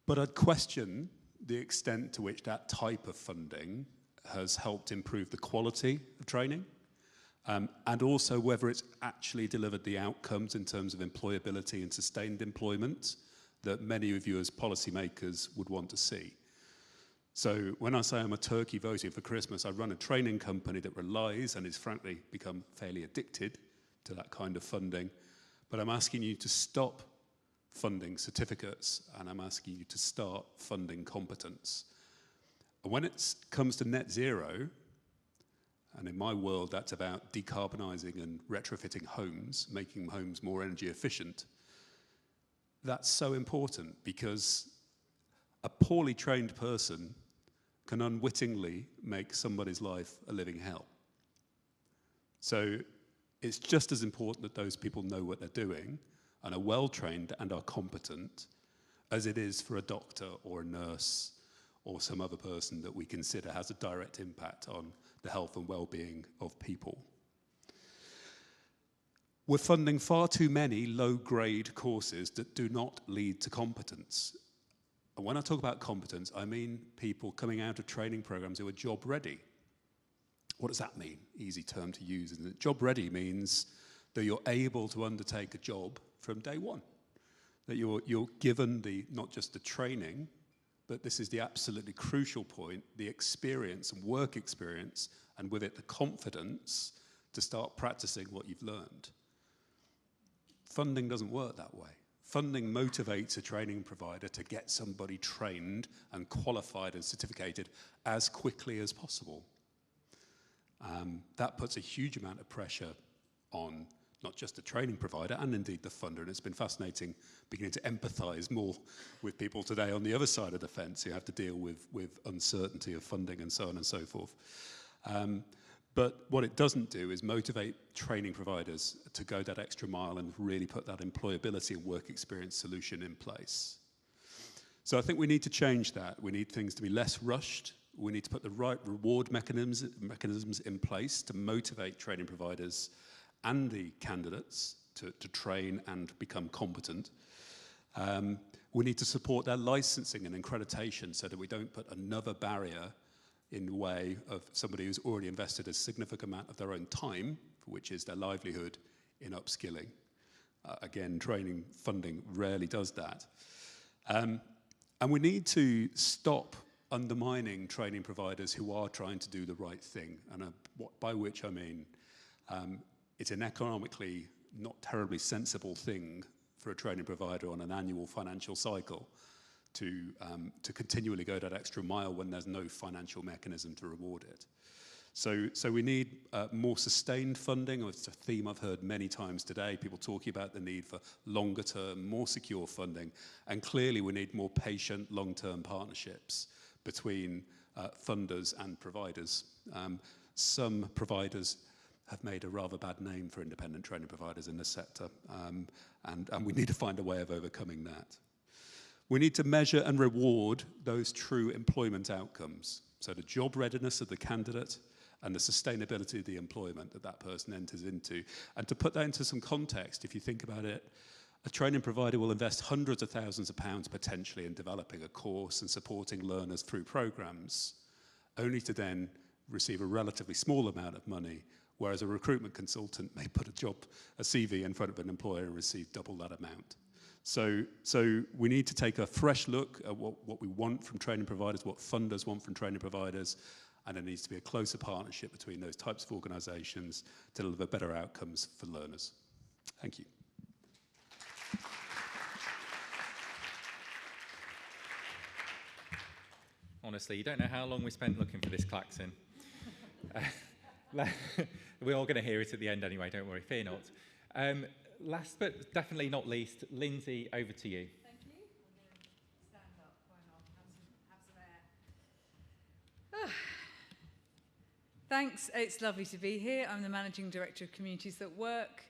But I'd question the extent to which that type of funding has helped improve the quality of training, and also whether it's actually delivered the outcomes in terms of employability and sustained employment that many of you as policymakers would want to see. So when I say I'm a turkey voting for Christmas, I run a training company that relies and has frankly become fairly addicted to that kind of funding. But I'm asking you to stop funding certificates, and I'm asking you to start funding competence. And when it comes to net zero, and in my world that's about decarbonising and retrofitting homes, making homes more energy efficient, that's so important because a poorly trained person can unwittingly make somebody's life a living hell. So it's just as important that those people know what they're doing and are well trained and are competent as it is for a doctor or a nurse or some other person that we consider has a direct impact on the health and well-being of people. We're funding far too many low-grade courses that do not lead to competence. And when I talk about competence, I mean people coming out of training programs who are job-ready. What does that mean? Easy term to use, isn't it? Job-ready means that you're able to undertake a job from day one, that you're given not just the training, but this is the absolutely crucial point, the experience and work experience, and with it the confidence to start practicing what you've learned. Funding doesn't work that way. Funding motivates a training provider to get somebody trained and qualified and certificated as quickly as possible. That puts a huge amount of pressure on not just the training provider and indeed the funder. And it's been fascinating beginning to empathise more with people today on the other side of the fence who have to deal with uncertainty of funding and so on and so forth. But what it doesn't do is motivate training providers to go that extra mile and really put that employability and work experience solution in place. So I think we need to change that. We need things to be less rushed. We need to put the right reward mechanisms in place to motivate training providers and the candidates to train and become competent. We need to support their licensing and accreditation so that we don't put another barrier in the way of somebody who's already invested a significant amount of their own time, which is their livelihood, in upskilling. Again, training funding rarely does that. And we need to stop undermining training providers who are trying to do the right thing, and by which I mean it's an economically not terribly sensible thing for a training provider on an annual financial cycle to continually go that extra mile when there's no financial mechanism to reward it. So we need more sustained funding. It's a theme I've heard many times today, people talking about the need for longer term, more secure funding, and clearly we need more patient, long-term partnerships between funders and providers. Some providers have made a rather bad name for independent training providers in the sector, and we need to find a way of overcoming that. We need to measure and reward those true employment outcomes, so the job readiness of the candidate and the sustainability of the employment that that person enters into. And to put that into some context, if you think about it, a training provider will invest hundreds of thousands of pounds potentially in developing a course and supporting learners through programs, only to then receive a relatively small amount of money, whereas a recruitment consultant may put a CV in front of an employer and receive double that amount. So we need to take a fresh look at what we want from training providers, what funders want from training providers, and there needs to be a closer partnership between those types of organisations to deliver better outcomes for learners. Thank you. Honestly, you don't know how long we spent looking for this klaxon. We're all going to hear it at the end anyway, don't worry, fear not. Last but definitely not least, Lindsay, over to you. Thank you. I'm going to stand up. Why not? Have some air. Thanks. It's lovely to be here. I'm the Managing Director of Communities That Work.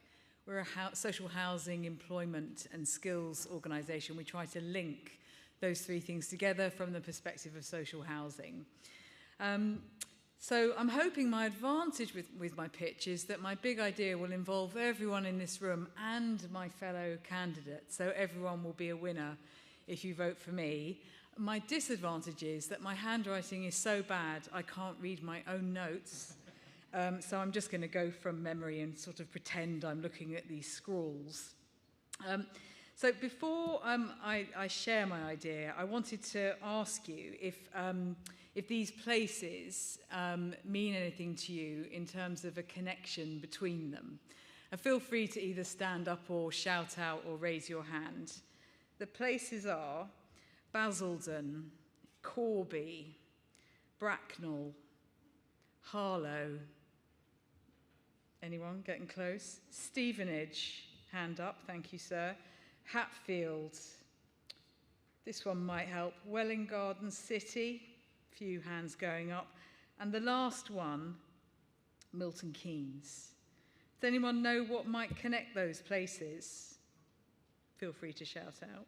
We're a social housing, employment and skills organisation. We try to link those three things together from the perspective of social housing. So I'm hoping my advantage with my pitch is that my big idea will involve everyone in this room and my fellow candidates, so everyone will be a winner if you vote for me. My disadvantage is that my handwriting is so bad I can't read my own notes, so I'm just going to go from memory and sort of pretend I'm looking at these scrawls. So before I share my idea, I wanted to ask you if these places mean anything to you in terms of a connection between them. And feel free to either stand up or shout out or raise your hand. The places are Basildon, Corby, Bracknell, Harlow. Anyone getting close? Stevenage, hand up, thank you, sir. Hatfield, this one might help. Welwyn Garden City, few hands going up. And the last one, Milton Keynes. Does anyone know what might connect those places? Feel free to shout out.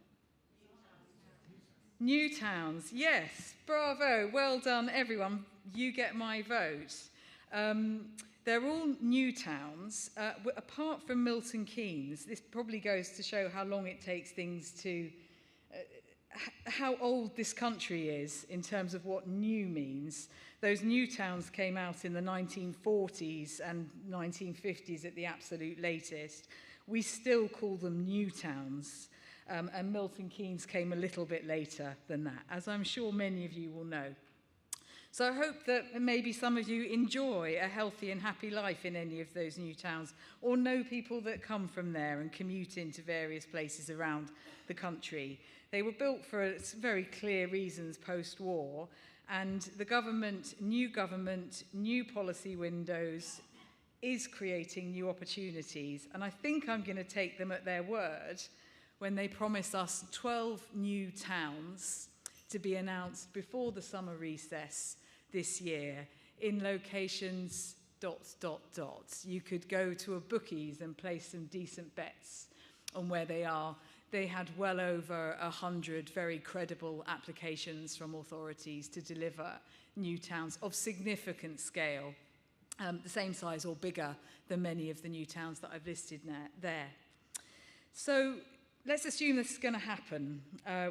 New towns, yes, bravo, well done everyone, you get my vote. They're all new towns, apart from Milton Keynes. This probably goes to show how long it takes things to, how old this country is in terms of what new means. Those new towns came out in the 1940s and 1950s at the absolute latest. We still call them new towns. And Milton Keynes came a little bit later than that, as I'm sure many of you will know. So I hope that maybe some of you enjoy a healthy and happy life in any of those new towns, or know people that come from there and commute into various places around the country. They were built for very clear reasons post-war, and the government, new policy windows, is creating new opportunities. And I think I'm going to take them at their word when they promise us 12 new towns to be announced before the summer recess this year in locations ... You could go to a bookies and place some decent bets on where they are. They had well over 100 very credible applications from authorities to deliver new towns of significant scale, the same size or bigger than many of the new towns that I've listed there. So let's assume this is going to happen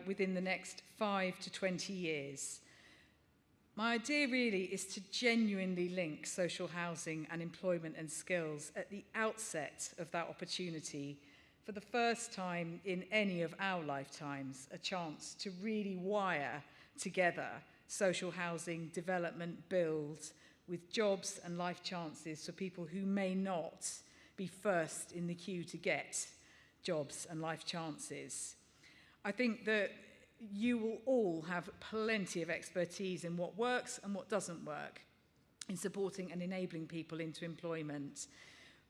within the next 5 to 20 years. My idea really is to genuinely link social housing and employment and skills at the outset of that opportunity, for the first time in any of our lifetimes, a chance to really wire together social housing development build with jobs and life chances for people who may not be first in the queue to get jobs and life chances. I think that you will all have plenty of expertise in what works and what doesn't work in supporting and enabling people into employment.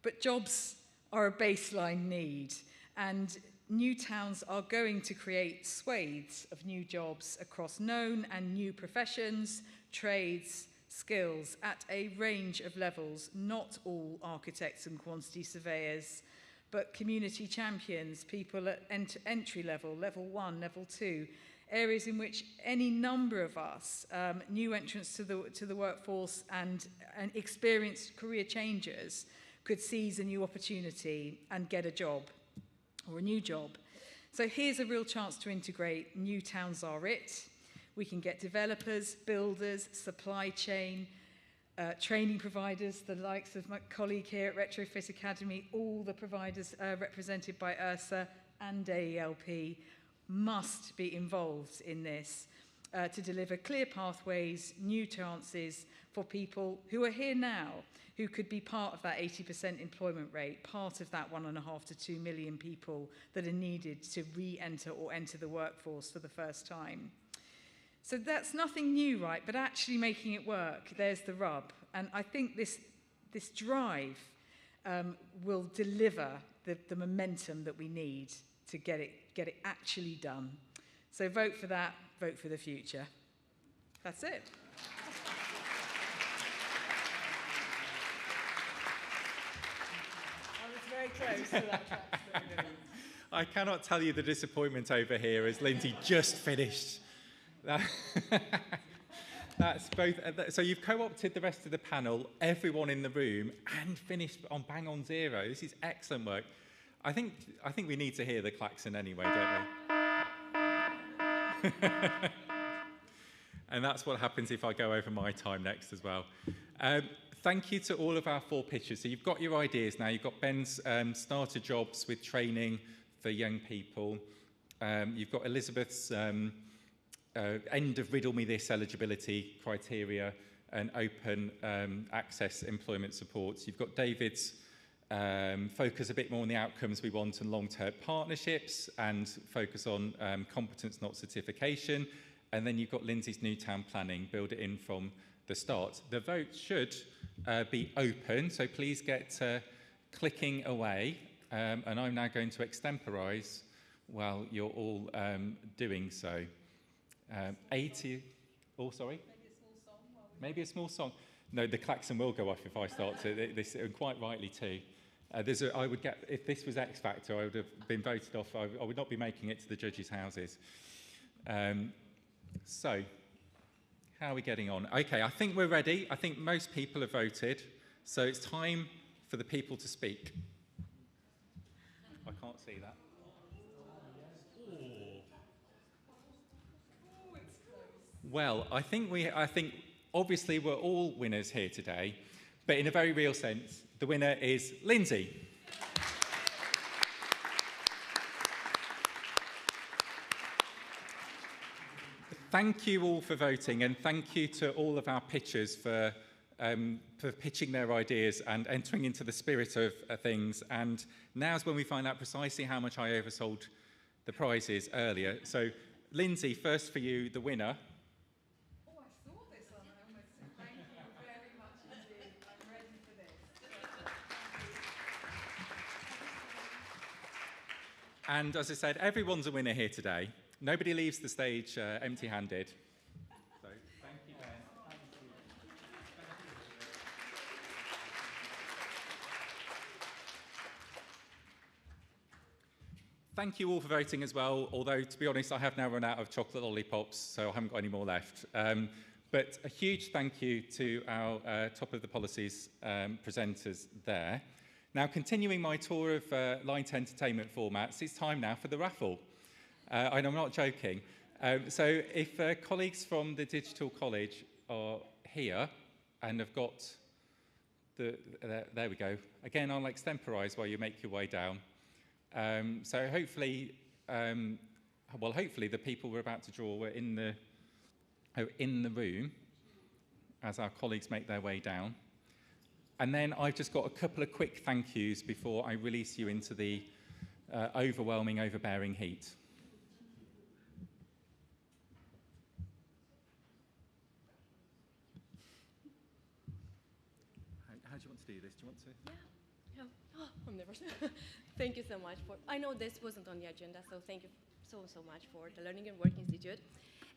But jobs are a baseline need, and new towns are going to create swathes of new jobs across known and new professions, trades, skills at a range of levels, not all architects and quantity surveyors, but community champions, people at entry level, level 1, level 2, areas in which any number of us, new entrants to the workforce and experienced career changers, could seize a new opportunity and get a job or a new job. So here's a real chance to integrate. New towns are it. We can get developers, builders, supply chain, training providers, the likes of my colleague here at Retrofit Academy, all the providers represented by URSA and AELP must be involved in this to deliver clear pathways, new chances for people who are here now, who could be part of that 80% employment rate, part of that 1.5 to 2 million people that are needed to re-enter or enter the workforce for the first time. So that's nothing new, right? But actually making it work, there's the rub. And I think this drive will deliver the momentum that we need to get it actually done. So vote for that, vote for the future. That's it. I was very close to that. I cannot tell you the disappointment over here as Lindsay just finished. That's both. So you've co-opted the rest of the panel, everyone in the room, and finished on bang on zero. This is excellent work. I think we need to hear the klaxon anyway, don't we? And that's what happens if I go over my time next as well. Thank you to all of our 4 pitchers. So you've got your ideas now. You've got Ben's starter jobs with training for young people. You've got Elizabeth's end of riddle me this eligibility criteria and open access employment supports. You've got David's focus a bit more on the outcomes we want and long-term partnerships and focus on competence, not certification. And then you've got Lindsay's new town planning, build it in from the start. The vote should be open, so please get clicking away. And I'm now going to extemporise while you're all doing so. 80, oh, sorry? Maybe a small song. Maybe a small song. No, the klaxon will go off if I start to, this, and quite rightly too. I would get, if this was X Factor, I would have been voted off. I would not be making it to the judges' houses. So, how are we getting on? Okay, I think we're ready. I think most people have voted. So it's time for the people to speak. I can't see that. Well, I think obviously we're all winners here today, but in a very real sense, the winner is Lindsay. Thank you all for voting, and thank you to all of our pitchers for pitching their ideas and entering into the spirit of things. And now's when we find out precisely how much I oversold the prizes earlier. So, Lindsay, first for you, the winner. And as I said, everyone's a winner here today. Nobody leaves the stage empty-handed. So, thank you, Ben. Thank you. thank you all for voting as well, although, to be honest, I have now run out of chocolate lollipops, so I haven't got any more left. But a huge thank you to our top of the policies presenters there. Now, continuing my tour of light entertainment formats, it's time now for the raffle. And I'm not joking. So if colleagues from the Digital College are here and have got there we go. Again, I'll extemporise while you make your way down. So hopefully, hopefully the people we're about to draw were in the room as our colleagues make their way down. And then I've just got a couple of quick thank yous before I release you into the overwhelming, overbearing heat. How do you want to do this? Do you want to? Yeah. Oh, I'm nervous. Thank you so much for. I know this wasn't on the agenda, so thank you so much for the Learning and Work Institute.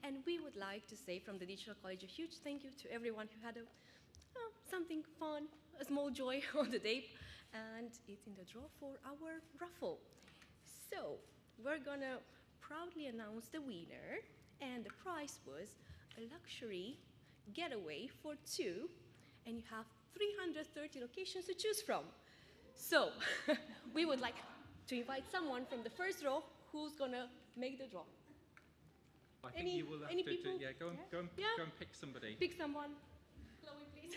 And we would like to say from the Digital College a huge thank you to everyone who had something fun, a small joy on the day, and it's in the draw for our raffle. So we're gonna proudly announce the winner, and the prize was a luxury getaway for 2, and you have 330 locations to choose from. So we would like to invite someone from the first row who's gonna make the draw. I think you will have to people? go and pick somebody. Pick someone. Chloe, please.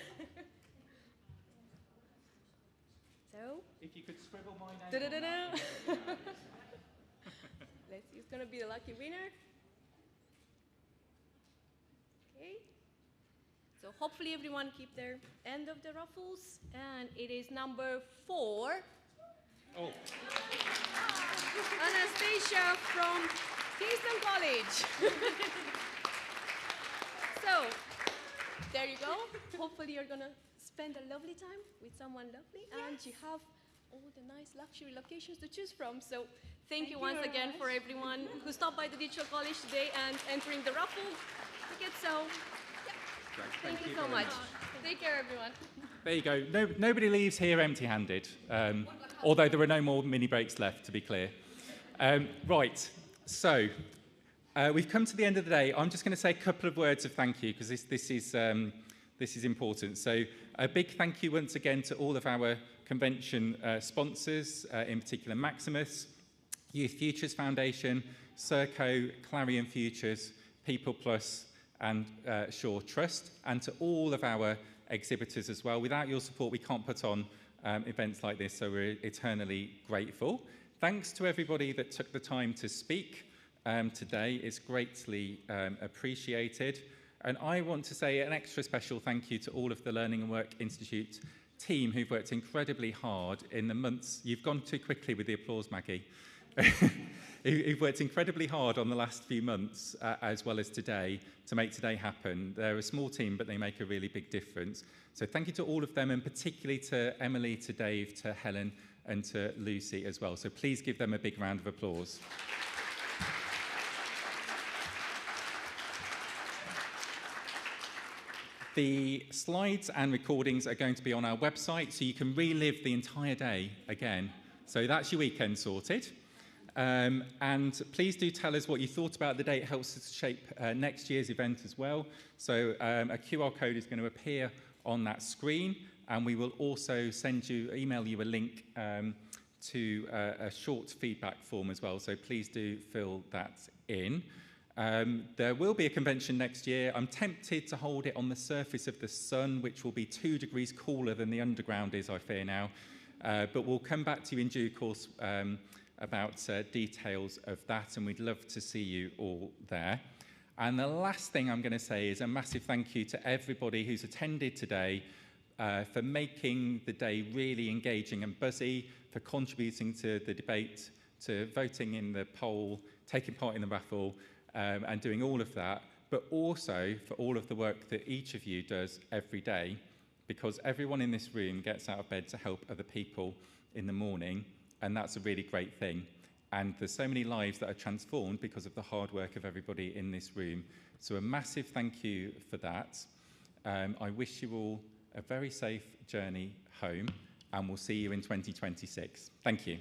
So. If you could scribble my name. Da-da-da-da. Let's see who's gonna be the lucky winner. Okay. So hopefully everyone keep their end of the raffles, and it is number 4. Oh. Anastasia from Kingston College. So, there you go. Hopefully you're gonna spend a lovely time with someone lovely, and you have all the nice luxury locations to choose from. So, thank you once again for everyone who stopped by the Digital College today and entering the raffle ticket. So, yeah, thank you so much. Take care, everyone. There you go. Nobody leaves here empty-handed, although there are no more mini breaks left, to be clear. Right, so we've come to the end of the day. I'm just going to say a couple of words of thank you, because this is important. So a big thank you once again to all of our convention sponsors, in particular Maximus, Youth Futures Foundation, Serco, Clarion Futures, People Plus, and Shore Trust, and to all of our exhibitors as well. Without your support, we can't put on events like this, so we're eternally grateful. Thanks to everybody that took the time to speak today. It's greatly appreciated. And I want to say an extra special thank you to all of the Learning and Work Institute team who've worked incredibly hard in the months. You've gone too quickly with the applause, Maggie. Who've worked incredibly hard on the last few months, as well as today, to make today happen. They're a small team, but they make a really big difference. So thank you to all of them, and particularly to Emily, to Dave, to Helen, and to Lucy as well. So please give them a big round of applause. The slides and recordings are going to be on our website, so you can relive the entire day again. So that's your weekend sorted. And please do tell us what you thought about the day. It helps us shape next year's event as well. So a QR code is going to appear on that screen, and we will also email you a link to a short feedback form as well. So please do fill that in. There will be a convention next year. I'm tempted to hold it on the surface of the sun, which will be 2 degrees cooler than the underground is, I fear now. But we'll come back to you in due course about details of that, and we'd love to see you all there. And the last thing I'm going to say is a massive thank you to everybody who's attended today for making the day really engaging and buzzy, for contributing to the debate, to voting in the poll, taking part in the raffle, and doing all of that, but also for all of the work that each of you does every day, because everyone in this room gets out of bed to help other people in the morning, and that's a really great thing. And there's so many lives that are transformed because of the hard work of everybody in this room. So a massive thank you for that. I wish you all a very safe journey home, and we'll see you in 2026. Thank you.